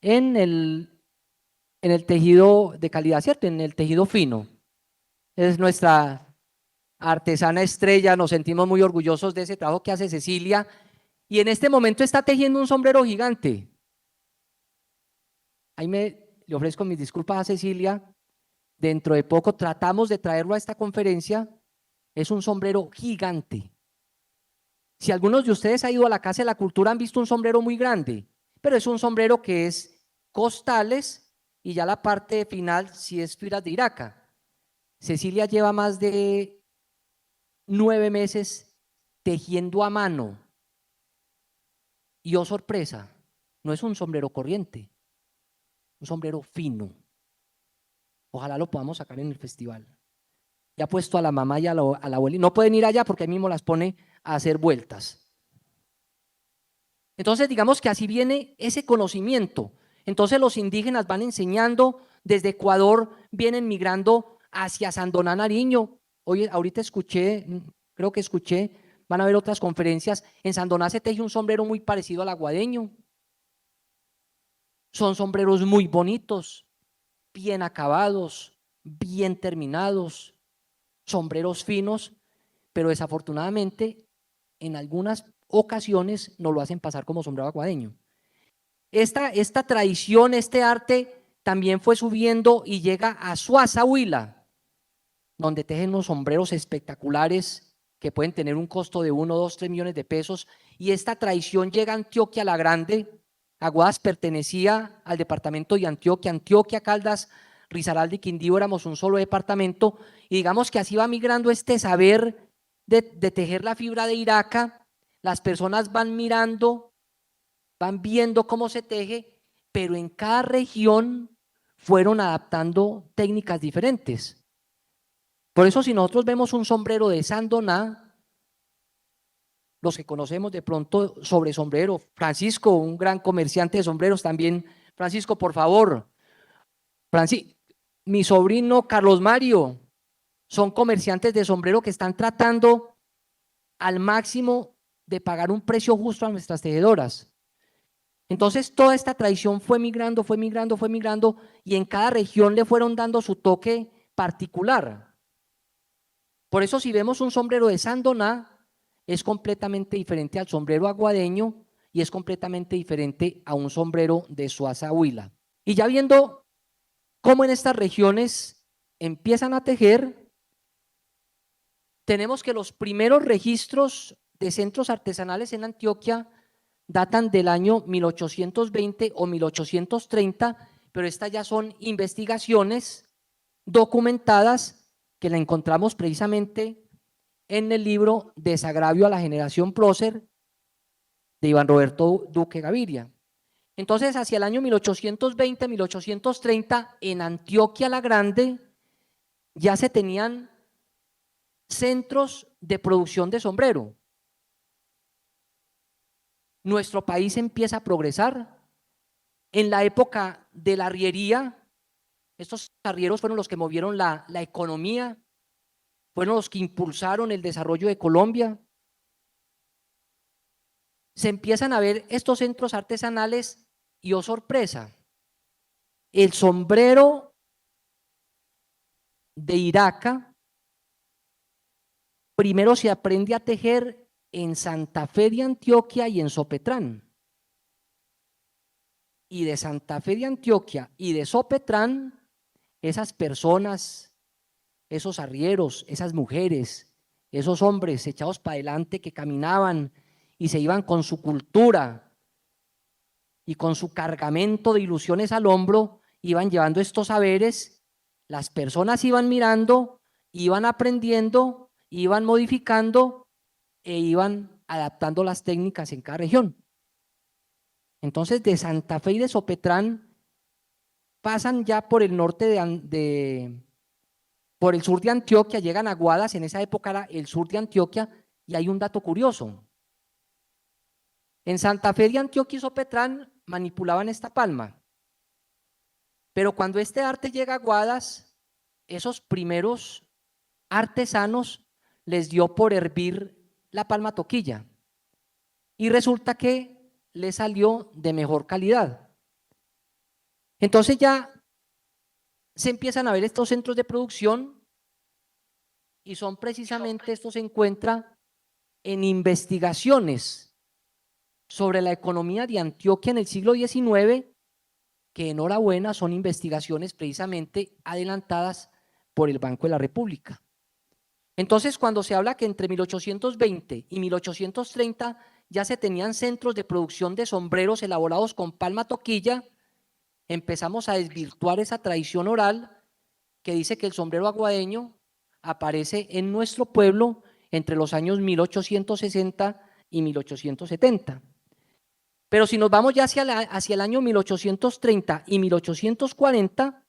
en el tejido de calidad, ¿cierto? En el tejido fino. Es nuestra artesana estrella, nos sentimos muy orgullosos de ese trabajo que hace Cecilia y en este momento está tejiendo un sombrero gigante. Ahí le ofrezco mis disculpas a Cecilia, dentro de poco tratamos de traerlo a esta conferencia, es un sombrero gigante. Si algunos de ustedes han ido a la Casa de la Cultura han visto un sombrero muy grande, pero es un sombrero que es costales y ya la parte final sí es fibras de iraca. Cecilia lleva más de 9 meses tejiendo a mano. Y oh sorpresa, no es un sombrero corriente, un sombrero fino. Ojalá lo podamos sacar en el festival. Ya ha puesto a la mamá y a la abuela. No pueden ir allá porque ahí mismo las pone a hacer vueltas. Entonces, digamos que así viene ese conocimiento. Entonces, los indígenas van enseñando, desde Ecuador vienen migrando hacia Sandoná, Nariño. Ahorita creo que escuché, van a haber otras conferencias. En Sandoná se teje un sombrero muy parecido al aguadeño. Son sombreros muy bonitos, bien acabados, bien terminados, sombreros finos, pero desafortunadamente en algunas ocasiones no lo hacen pasar como sombrero aguadeño. Esta tradición, este arte también fue subiendo y llega a Suaza, Huila, donde tejen unos sombreros espectaculares que pueden tener un costo de 1, 2, 3 millones de pesos, y esta tradición llega a Antioquia la Grande. Aguadas pertenecía al departamento de Antioquia, Caldas, Risaralda y Quindío éramos un solo departamento, y digamos que así va migrando este saber de tejer la fibra de iraca. Las personas van mirando, van viendo cómo se teje, pero en cada región fueron adaptando técnicas diferentes. Por eso si nosotros vemos un sombrero de Sandoná, los que conocemos de pronto sobre sombrero, Francisco, un gran comerciante de sombreros también. Francisco, por favor. Mi sobrino Carlos Mario, son comerciantes de sombrero que están tratando al máximo de pagar un precio justo a nuestras tejedoras. Entonces toda esta tradición fue migrando y en cada región le fueron dando su toque particular. Por eso si vemos un sombrero de Sandoná, es completamente diferente al sombrero aguadeño y es completamente diferente a un sombrero de Suaza Huila. Y ya viendo cómo en estas regiones empiezan a tejer, tenemos que los primeros registros de centros artesanales en Antioquia datan del año 1820 o 1830, pero estas ya son investigaciones documentadas que la encontramos precisamente en el libro Desagravio a la generación prócer de Iván Roberto Duque Gaviria. Entonces, hacia el año 1820, 1830, en Antioquia la Grande ya se tenían centros de producción de sombrero. Nuestro país empieza a progresar. En la época de la arriería, estos arrieros fueron los que movieron la economía, fueron los que impulsaron el desarrollo de Colombia. Se empiezan a ver estos centros artesanales y, oh sorpresa, el sombrero de Iraca primero se aprende a tejer en Santa Fe de Antioquia y en Sopetrán. Y de Santa Fe de Antioquia y de Sopetrán, esas personas, esos arrieros, esas mujeres, esos hombres echados para adelante que caminaban y se iban con su cultura y con su cargamento de ilusiones al hombro, iban llevando estos saberes, las personas iban mirando, iban aprendiendo, iban modificando e iban adaptando las técnicas en cada región. Entonces, de Santa Fe y de Sopetrán pasan ya por el norte por el sur de Antioquia, llegan a Guadas, en esa época era el sur de Antioquia, y hay un dato curioso. En Santa Fe de Antioquia y Sopetrán manipulaban esta palma, pero cuando este arte llega a Guadas, esos primeros artesanos les dio por hervir la palma toquilla y resulta que le salió de mejor calidad. Entonces ya se empiezan a ver estos centros de producción y son precisamente estos se encuentra en investigaciones sobre la economía de Antioquia en el siglo XIX, que enhorabuena son investigaciones precisamente adelantadas por el Banco de la República. Entonces, cuando se habla que entre 1820 y 1830 ya se tenían centros de producción de sombreros elaborados con palma toquilla, empezamos a desvirtuar esa tradición oral que dice que el sombrero aguadeño aparece en nuestro pueblo entre los años 1860 y 1870. Pero si nos vamos ya hacia el año 1830 y 1840,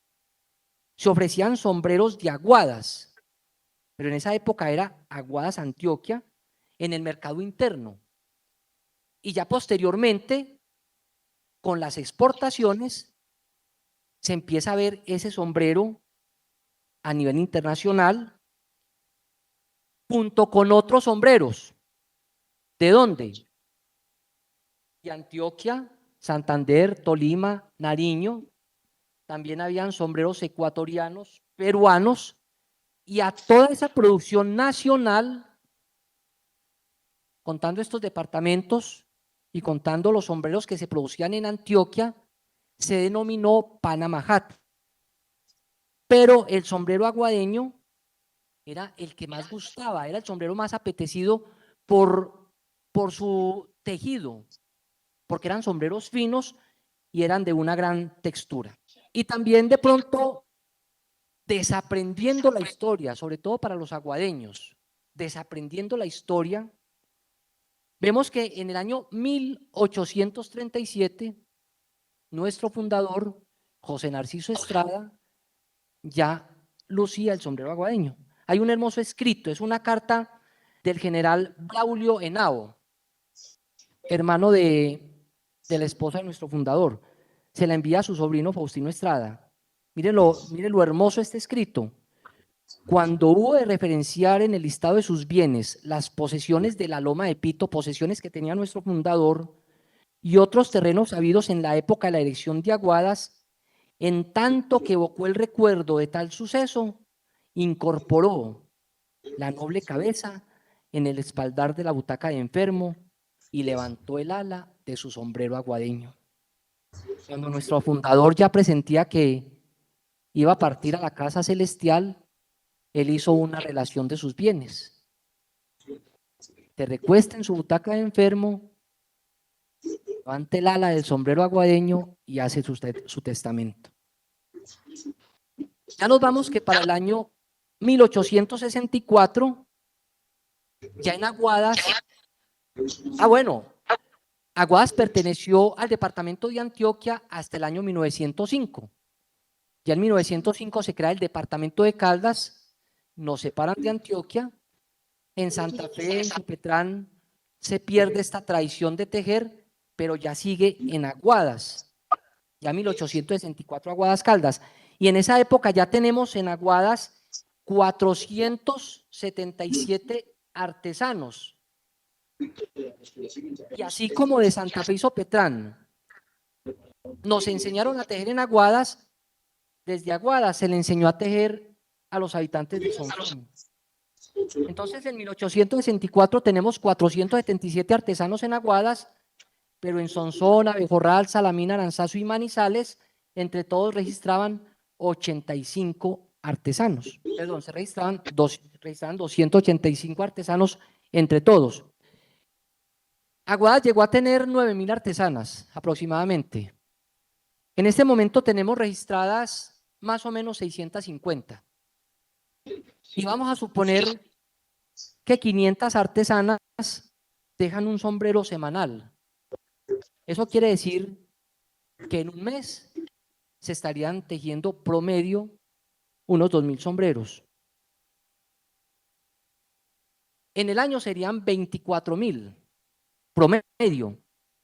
se ofrecían sombreros de Aguadas, pero en esa época era Aguadas Antioquia en el mercado interno. Y ya posteriormente, con las exportaciones, se empieza a ver ese sombrero a nivel internacional junto con otros sombreros. ¿De dónde? De Antioquia, Santander, Tolima, Nariño. También habían sombreros ecuatorianos, peruanos, y a toda esa producción nacional, contando estos departamentos y contando los sombreros que se producían en Antioquia, se denominó Panama Hat. Pero el sombrero aguadeño era el que más gustaba, era el sombrero más apetecido por su tejido, porque eran sombreros finos y eran de una gran textura. Y también de pronto desaprendiendo la historia, sobre todo para los aguadeños, desaprendiendo la historia, vemos que en el año 1837, nuestro fundador, José Narciso Estrada, ya lucía el sombrero aguadeño. Hay un hermoso escrito, es una carta del general Braulio Henao, hermano de la esposa de nuestro fundador. Se la envía a su sobrino Faustino Estrada. Miren lo hermoso este escrito. Cuando hubo de referenciar en el listado de sus bienes las posesiones de la Loma de Pito, posesiones que tenía nuestro fundador, y otros terrenos habidos en la época de la erección de Aguadas, en tanto que evocó el recuerdo de tal suceso, incorporó la noble cabeza en el espaldar de la butaca de enfermo y levantó el ala de su sombrero aguadeño. Cuando nuestro fundador ya presentía que iba a partir a la casa celestial, él hizo una relación de sus bienes. Se recuesta en su butaca de enfermo, levanta el ala del sombrero aguadeño y hace su testamento. Ya nos vamos que para el año 1864, ya en Aguadas, Aguadas perteneció al departamento de Antioquia hasta el año 1905. Ya en 1905 se crea el departamento de Caldas, nos separan de Antioquia. En Santa Fe, en Supetrán, se pierde esta tradición de tejer, pero ya sigue en Aguadas. Ya 1864 Aguadas Caldas. Y en esa época ya tenemos en Aguadas 477 artesanos. Y así como de Santa Fe y Sopetrán nos enseñaron a tejer en Aguadas, desde Aguadas se le enseñó a tejer a los habitantes de Sonsón. Entonces en 1864 tenemos 477 artesanos en Aguadas, pero en Sonsón, Abejorral, Salamina, Aranzazu y Manizales, entre todos registraban 85 artesanos. Perdón, se registraban 285 artesanos entre todos. Aguadas llegó a tener 9.000 artesanas aproximadamente. En este momento tenemos registradas más o menos 650. Y vamos a suponer que 500 artesanas dejan un sombrero semanal. Eso quiere decir que en un mes se estarían tejiendo promedio unos 2.000 sombreros. En el año serían 24.000 promedio.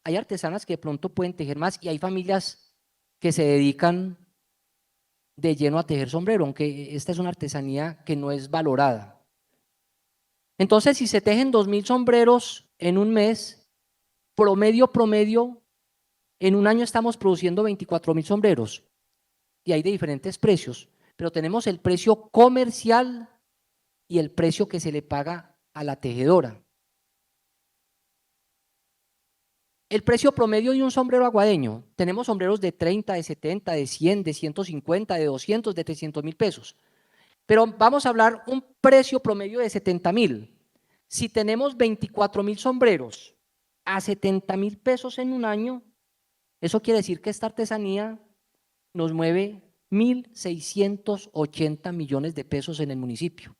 Hay artesanas que de pronto pueden tejer más y hay familias que se dedican de lleno a tejer sombrero, aunque esta es una artesanía que no es valorada. Entonces, si se tejen 2.000 sombreros en un mes, promedio, en un año estamos produciendo 24.000 sombreros. Y hay de diferentes precios, pero tenemos el precio comercial y el precio que se le paga a la tejedora. El precio promedio de un sombrero aguadeño, tenemos sombreros de 30, de 70, de 100, de 150, de 200, de 300.000 pesos. Pero vamos a hablar un precio promedio de 70.000. Si tenemos 24.000 sombreros a 70.000 pesos en un año, eso quiere decir que esta artesanía nos mueve 1.680 millones de pesos en el municipio.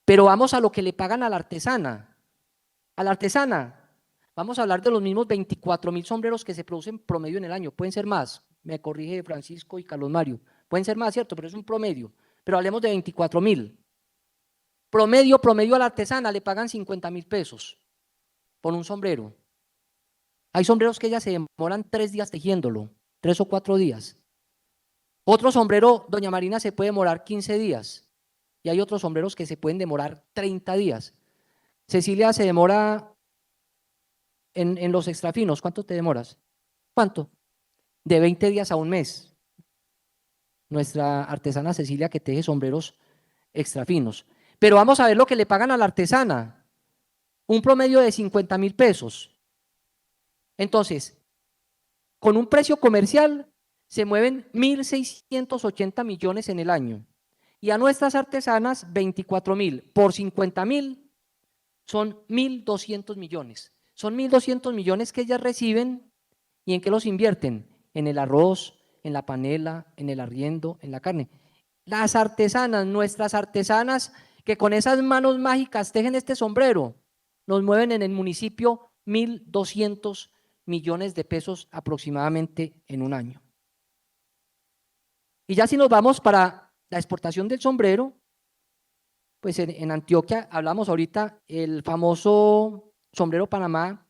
Pero vamos a lo que le pagan a la artesana. A la artesana, vamos a hablar de los mismos 24.000 sombreros que se producen promedio en el año. Pueden ser más, me corrige Francisco y Carlos Mario. Pueden ser más, cierto, pero es un promedio. Pero hablemos de 24.000. Promedio a la artesana le pagan 50.000 pesos por un sombrero. Hay sombreros que ellas se demoran 3 días tejiéndolo, 3 o 4 días. Otro sombrero, doña Marina, se puede demorar 15 días. Y hay otros sombreros que se pueden demorar 30 días. Cecilia se demora en los extrafinos. ¿Cuánto te demoras? ¿Cuánto? De 20 días a un mes. Nuestra artesana Cecilia que teje sombreros extrafinos. Pero vamos a ver lo que le pagan a la artesana. Un promedio de 50.000 pesos. Entonces, con un precio comercial se mueven 1.680 millones en el año. Y a nuestras artesanas 24.000 por 50.000 son 1.200 millones. Son 1.200 millones que ellas reciben. ¿Y en qué los invierten? En el arroz, en la panela, en el arriendo, en la carne. Las artesanas, nuestras artesanas que con esas manos mágicas tejen este sombrero, nos mueven en el municipio 1.200 millones de pesos aproximadamente en un año. Y ya si nos vamos para la exportación del sombrero, pues en Antioquia hablamos ahorita el famoso sombrero Panamá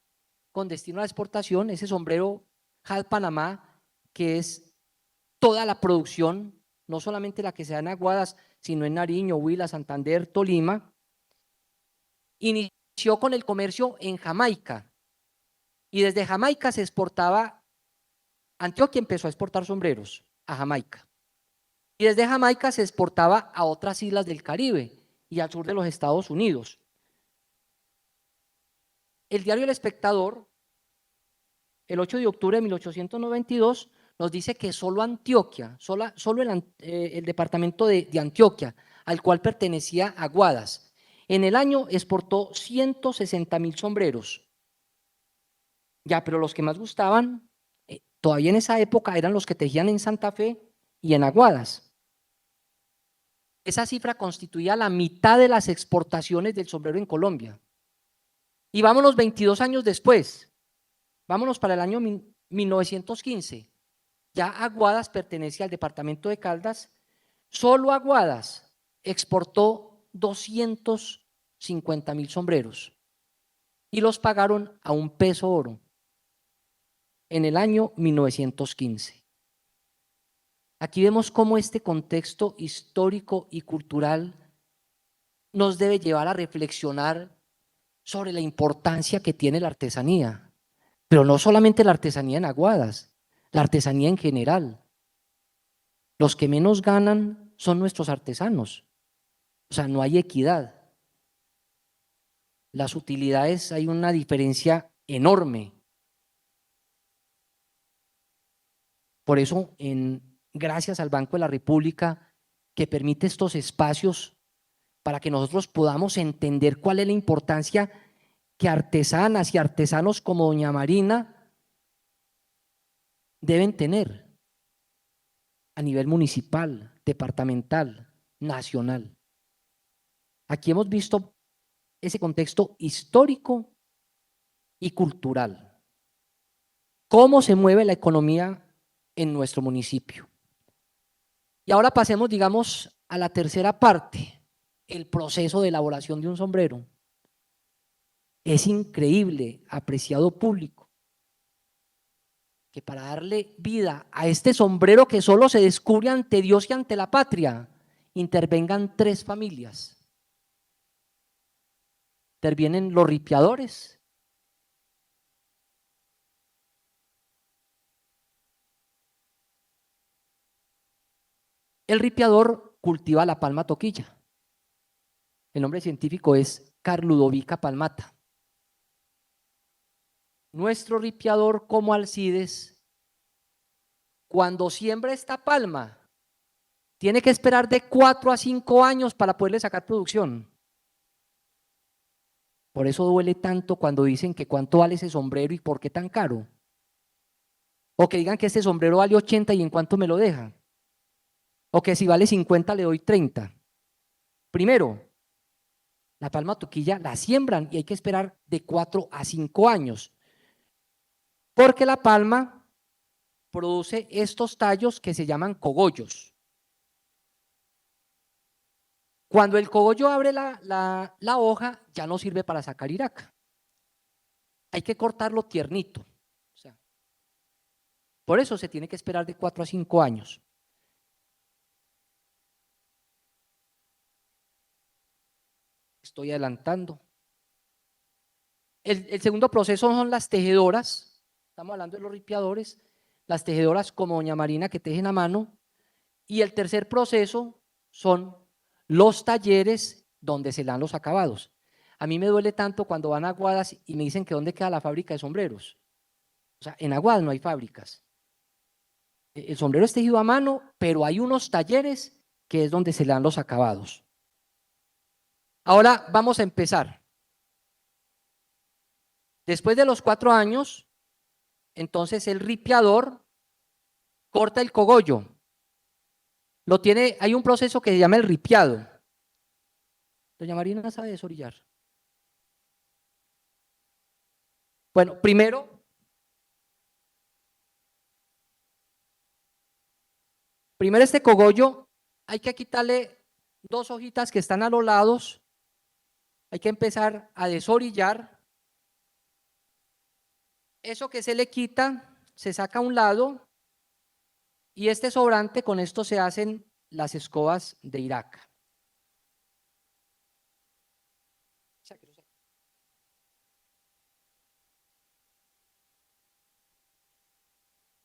con destino a la exportación, ese sombrero Jal Panamá, que es toda la producción, no solamente la que se da en Aguadas, sino en Nariño, Huila, Santander, Tolima. Inició con el comercio en Jamaica y desde Jamaica se exportaba, Antioquia empezó a exportar sombreros a Jamaica. Y desde Jamaica se exportaba a otras islas del Caribe y al sur de los Estados Unidos. el diario El Espectador, el 8 de octubre de 1892, nos dice que solo Antioquia, solo el departamento de Antioquia, al cual pertenecía Aguadas, en el año exportó 160.000 sombreros. Ya, pero los que más gustaban, todavía en esa época, eran los que tejían en Santa Fe y en Aguadas. Esa cifra constituía la mitad de las exportaciones del sombrero en Colombia. Y vámonos 22 años después, vámonos para el año 1915. Ya Aguadas pertenece al departamento de Caldas. Solo Aguadas exportó 250.000 sombreros y los pagaron a $1 oro en el año 1915. Aquí vemos cómo este contexto histórico y cultural nos debe llevar a reflexionar sobre la importancia que tiene la artesanía, pero no solamente la artesanía en Aguadas, la artesanía en general. Los que menos ganan son nuestros artesanos, o sea, no hay equidad. Las utilidades, hay una diferencia enorme. Por eso, gracias al Banco de la República, que permite estos espacios para que nosotros podamos entender cuál es la importancia que artesanas y artesanos como doña Marina deben tener a nivel municipal, departamental, nacional. Aquí hemos visto ese contexto histórico y cultural. Cómo se mueve la economía en nuestro municipio. Y ahora pasemos, digamos, a la tercera parte, el proceso de elaboración de un sombrero. Es increíble, apreciado público, que para darle vida a este sombrero que solo se descubre ante Dios y ante la patria, intervengan 3 familias. Intervienen los ripiadores, el ripiador cultiva la palma toquilla. El nombre científico es Carludovica palmata. Nuestro ripiador, como Alcides, cuando siembra esta palma, tiene que esperar de 4 a 5 años para poderle sacar producción. Por eso duele tanto cuando dicen que cuánto vale ese sombrero y por qué tan caro. O que digan que este sombrero vale 80 y en cuánto me lo deja. O que si vale 50 le doy 30. Primero, la palma toquilla la siembran y hay que esperar de 4 a 5 años. Porque la palma produce estos tallos que se llaman cogollos. Cuando el cogollo abre la hoja, ya no sirve para sacar iraca. Hay que cortarlo tiernito. O sea, por eso se tiene que esperar de 4 a 5 años. Estoy adelantando. El segundo proceso son las tejedoras. Estamos hablando de los ripiadores. Las tejedoras como doña Marina que tejen a mano. Y el tercer proceso son los talleres donde se dan los acabados. A mí me duele tanto cuando van a Aguadas y me dicen que dónde queda la fábrica de sombreros. O sea, en Aguadas no hay fábricas. El sombrero es tejido a mano, pero hay unos talleres que es donde se le dan los acabados. Ahora vamos a empezar. Después de los 4 años, entonces el ripiador corta el cogollo. Hay un proceso que se llama el ripiado. Doña Marina sabe desorillar. Bueno, primero este cogollo hay que quitarle 2 hojitas que están a los lados. Hay que empezar a desorillar. Eso que se le quita, se saca a un lado y este sobrante, con esto se hacen las escobas de iraca.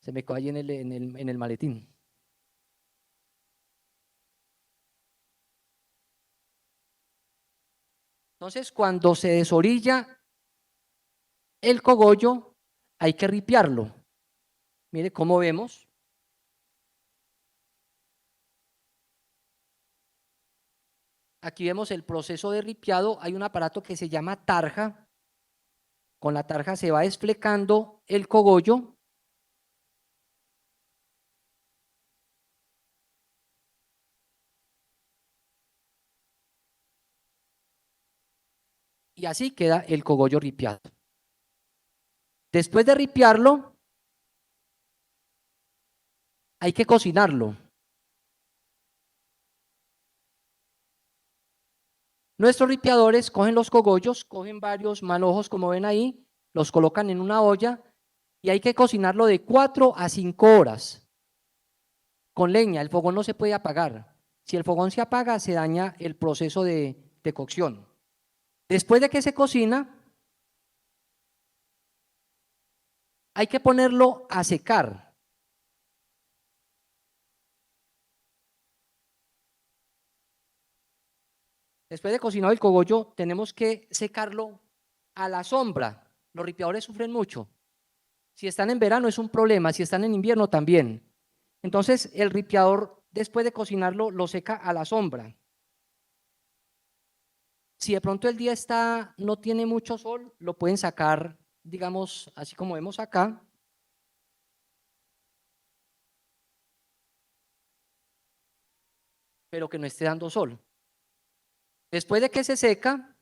Se me cae en el maletín. Entonces, cuando se desorilla, el cogollo hay que ripiarlo. Mire cómo vemos. Aquí vemos el proceso de ripiado. Hay un aparato que se llama tarja. Con la tarja se va desflecando el cogollo. Y así queda el cogollo ripiado. Después de ripiarlo, hay que cocinarlo. Nuestros ripiadores cogen los cogollos, cogen varios manojos como ven ahí, los colocan en una olla y hay que cocinarlo de 4 a 5 horas. Con leña, el fogón no se puede apagar. Si el fogón se apaga, se daña el proceso de cocción. Después de que se cocina, hay que ponerlo a secar. Después de cocinado el cogollo, tenemos que secarlo a la sombra. Los ripiadores sufren mucho. Si están en verano es un problema, si están en invierno también. Entonces el ripiador, después de cocinarlo, lo seca a la sombra. Si de pronto el día no tiene mucho sol, lo pueden sacar, digamos, así como vemos acá. Pero que no esté dando sol. Después de que se seca,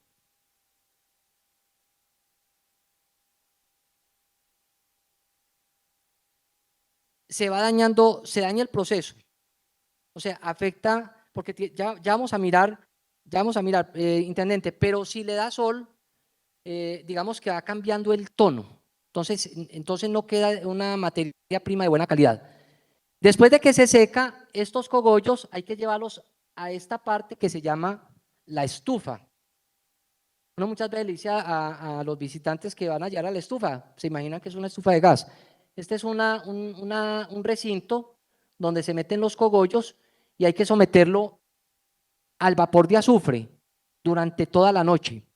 se daña el proceso. O sea, afecta, porque ya vamos a mirar, intendente, pero si le da sol, digamos que va cambiando el tono. Entonces no queda una materia prima de buena calidad. Después de que se seca, estos cogollos hay que llevarlos a esta parte que se llama la estufa. Uno muchas veces le dice a los visitantes que van a llegar a la estufa, se imaginan que es una estufa de gas. Este es un recinto donde se meten los cogollos y hay que someterlo al vapor de azufre durante toda la noche.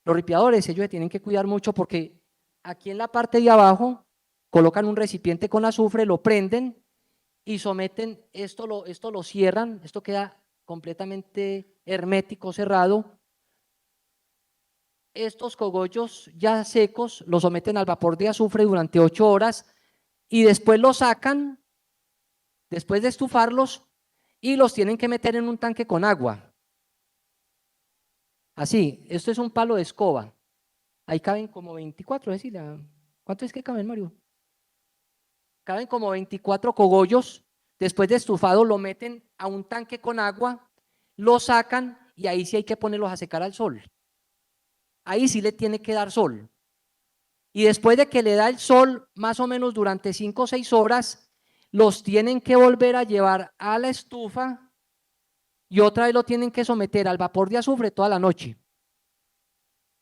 Los ripiadores, ellos se tienen que cuidar mucho porque aquí en la parte de abajo colocan un recipiente con azufre, lo prenden y someten, esto lo cierran, esto queda completamente hermético, cerrado. Estos cogollos ya secos los someten al vapor de azufre durante 8 horas y después los sacan, después de estufarlos, y los tienen que meter en un tanque con agua. Así, esto es un palo de escoba. Ahí caben como 24, es decir, ¿cuánto es que caben, Mario? Caben como 24 cogollos. Después de estufado lo meten a un tanque con agua, lo sacan y ahí sí hay que ponerlos a secar al sol. Ahí sí le tiene que dar sol. Y después de que le da el sol, más o menos durante 5 o 6 horas, los tienen que volver a llevar a la estufa y otra vez lo tienen que someter al vapor de azufre toda la noche.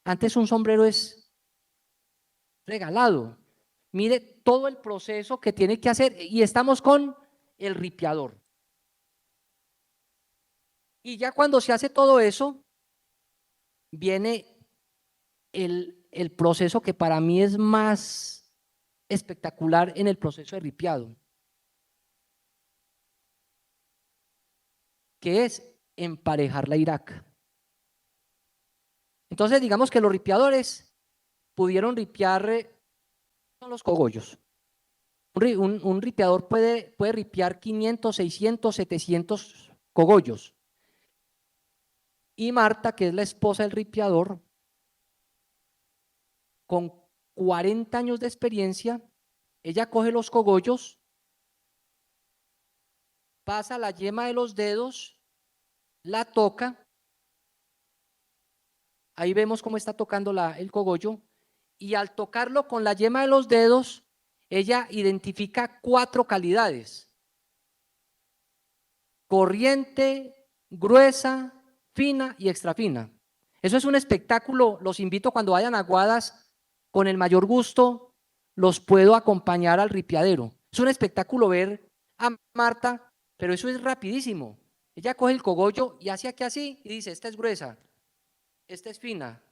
Antes un sombrero es regalado. Mire todo el proceso que tiene que hacer y estamos con el ripiador. Y ya cuando se hace todo eso, viene el proceso que para mí es más espectacular en el proceso de ripiado, que es emparejar la iraca. Entonces digamos que los ripiadores pudieron ripiar con los cogollos. Un ripiador puede ripiar 500, 600, 700 cogollos. Y Marta, que es la esposa del ripiador, con 40 años de experiencia, ella coge los cogollos, pasa la yema de los dedos, la toca, ahí vemos cómo está tocando el cogollo, y al tocarlo con la yema de los dedos, ella identifica 4 calidades: corriente, gruesa, fina y extra fina. Eso es un espectáculo, los invito cuando vayan a Guadas, con el mayor gusto los puedo acompañar al ripiadero. Es un espectáculo ver a Marta, pero eso es rapidísimo. Ella coge el cogollo y hace aquí así y dice, esta es gruesa, esta es fina,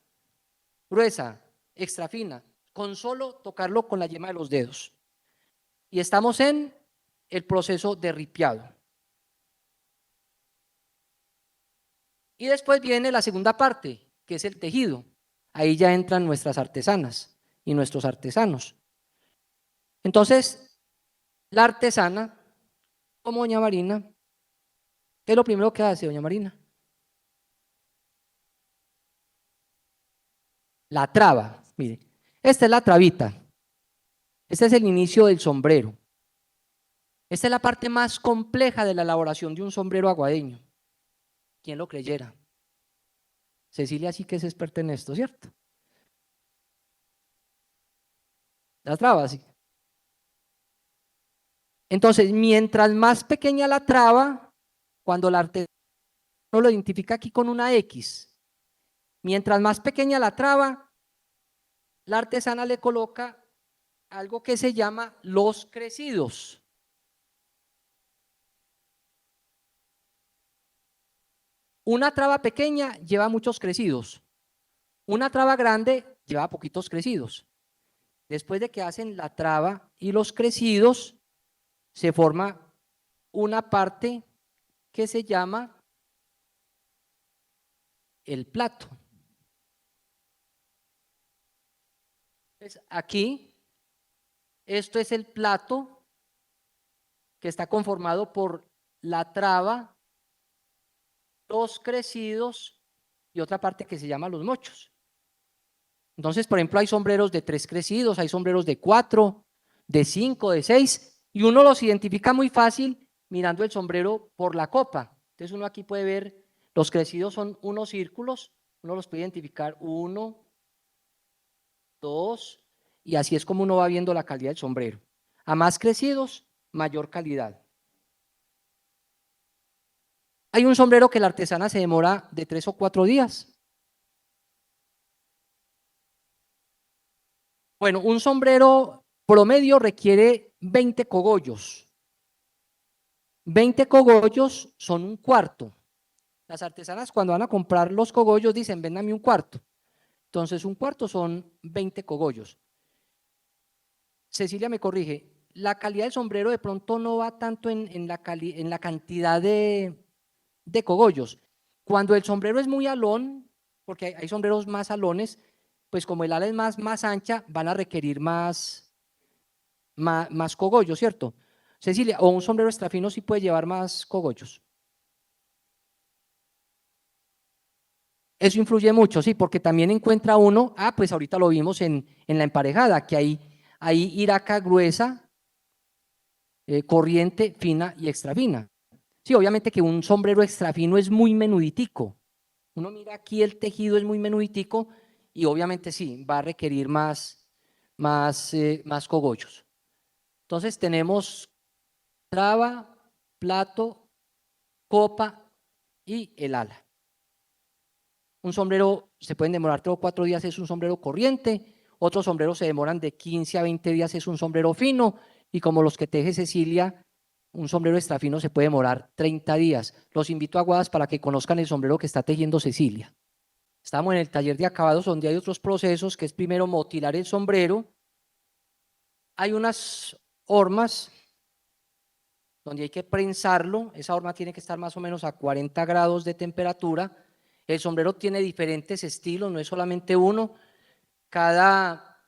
gruesa, extra fina, con solo tocarlo con la yema de los dedos. Y estamos en el proceso de ripiado. Y después viene la segunda parte, que es el tejido. Ahí ya entran nuestras artesanas y nuestros artesanos. Entonces, la artesana, como doña Marina, ¿qué es lo primero que hace, doña Marina? La traba, mire, esta es la trabita. Este es el inicio del sombrero. Esta es la parte más compleja de la elaboración de un sombrero aguadeño. ¿Quién lo creyera? Cecilia sí que es experta en esto, ¿cierto? La traba, sí. Entonces, mientras más pequeña la traba, cuando la artesana lo identifica aquí con una X, mientras más pequeña la traba, la artesana le coloca algo que se llama los crecidos. Una traba pequeña lleva muchos crecidos. Una traba grande lleva poquitos crecidos. Después de que hacen la traba y los crecidos, se forma una parte que se llama el plato. Entonces, aquí, esto es el plato que está conformado por la traba, los crecidos y otra parte que se llama los mochos. Entonces, por ejemplo, hay sombreros de 3 crecidos, hay sombreros de 4, de 5, de 6, y uno los identifica muy fácil mirando el sombrero por la copa. Entonces, uno aquí puede ver, los crecidos son unos círculos, uno los puede identificar 1, 2, y así es como uno va viendo la calidad del sombrero. A más crecidos, mayor calidad. Hay un sombrero que la artesana se demora de 3 o 4 días. Bueno, un sombrero promedio requiere 20 cogollos. 20 cogollos son un cuarto. Las artesanas cuando van a comprar los cogollos dicen, véndame un cuarto. Entonces un cuarto son 20 cogollos. Cecilia me corrige, la calidad del sombrero de pronto no va tanto en la cantidad de cogollos. Cuando el sombrero es muy alón, porque hay sombreros más alones, pues como el ala es más ancha, van a requerir más cogollos, ¿cierto? Cecilia, o un sombrero extra fino sí puede llevar más cogollos. Eso influye mucho, sí, porque también encuentra uno, pues ahorita lo vimos en la emparejada, que hay iraca gruesa, corriente, fina y extra fina. Sí, obviamente que un sombrero extra fino es muy menuditico. Uno mira aquí el tejido es muy menuditico y obviamente sí, va a requerir más cogollos. Entonces tenemos traba, plato, copa y el ala. Un sombrero se pueden demorar 3 o 4 días, es un sombrero corriente. Otros sombreros se demoran de 15 a 20 días, es un sombrero fino. Y como los que teje Cecilia, un sombrero extra fino se puede demorar 30 días. Los invito a Aguadas para que conozcan el sombrero que está tejiendo Cecilia. Estamos en el taller de acabados donde hay otros procesos, que es primero motilar el sombrero. Hay unas hormas donde hay que prensarlo. Esa horma tiene que estar más o menos a 40 grados de temperatura. El sombrero tiene diferentes estilos, no es solamente uno. Cada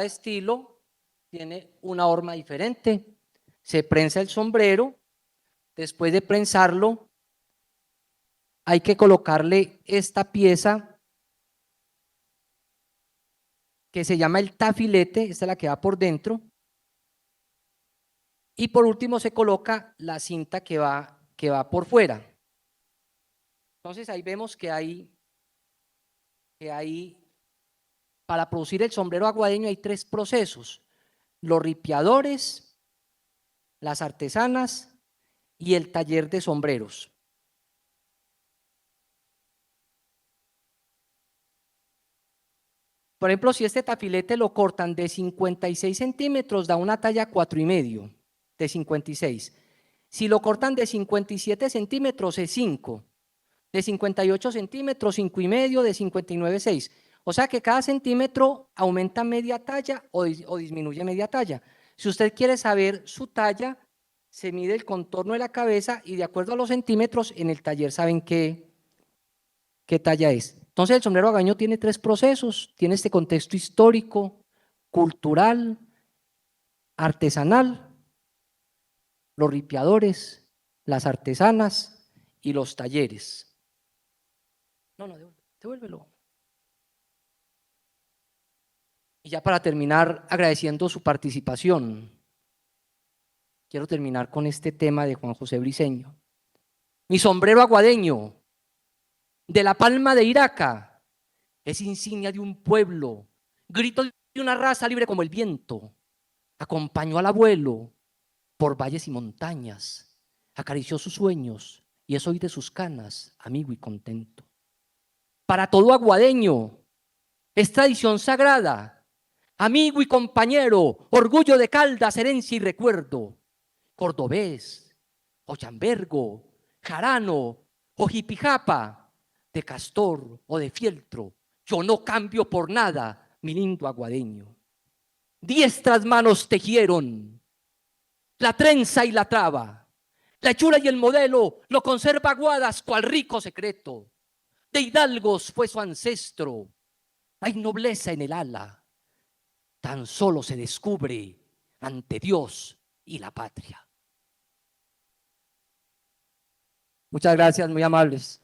estilo tiene una horma diferente. Se prensa el sombrero. Después de prensarlo, hay que colocarle esta pieza que se llama el tafilete. Esta es la que va por dentro. Y por último se coloca la cinta que va por fuera. Entonces ahí vemos que hay para producir el sombrero aguadeño hay 3 procesos: los ripiadores, las artesanas y el taller de sombreros. Por ejemplo, si este tafilete lo cortan de 56 centímetros, da una talla 4,5 de 56. Si lo cortan de 57 centímetros, es 5. De 58 centímetros, 5,5, de 59, 6. O sea que cada centímetro aumenta media talla o disminuye media talla. Si usted quiere saber su talla, se mide el contorno de la cabeza y de acuerdo a los centímetros en el taller saben qué talla es. Entonces el sombrero agaño tiene 3 procesos, tiene este contexto histórico, cultural, artesanal, los ripiadores, las artesanas y los talleres. No, devuélvelo. Y ya para terminar, agradeciendo su participación, quiero terminar con este tema de Juan José Briceño. Mi sombrero aguadeño, de la palma de Iraca, es insignia de un pueblo, grito de una raza libre como el viento. Acompañó al abuelo por valles y montañas, acarició sus sueños y es hoy de sus canas, amigo y contento. Para todo aguadeño, es tradición sagrada, amigo y compañero, orgullo de Caldas, herencia y recuerdo. Cordobés, o chambergo, jarano, o jipijapa, de castor o de fieltro, yo no cambio por nada mi lindo aguadeño. Diestras manos tejieron la trenza y la traba, la hechura y el modelo lo conserva Aguadas cual rico secreto. De hidalgos fue su ancestro, hay nobleza en el ala, tan solo se descubre ante Dios y la patria. Muchas gracias, muy amables.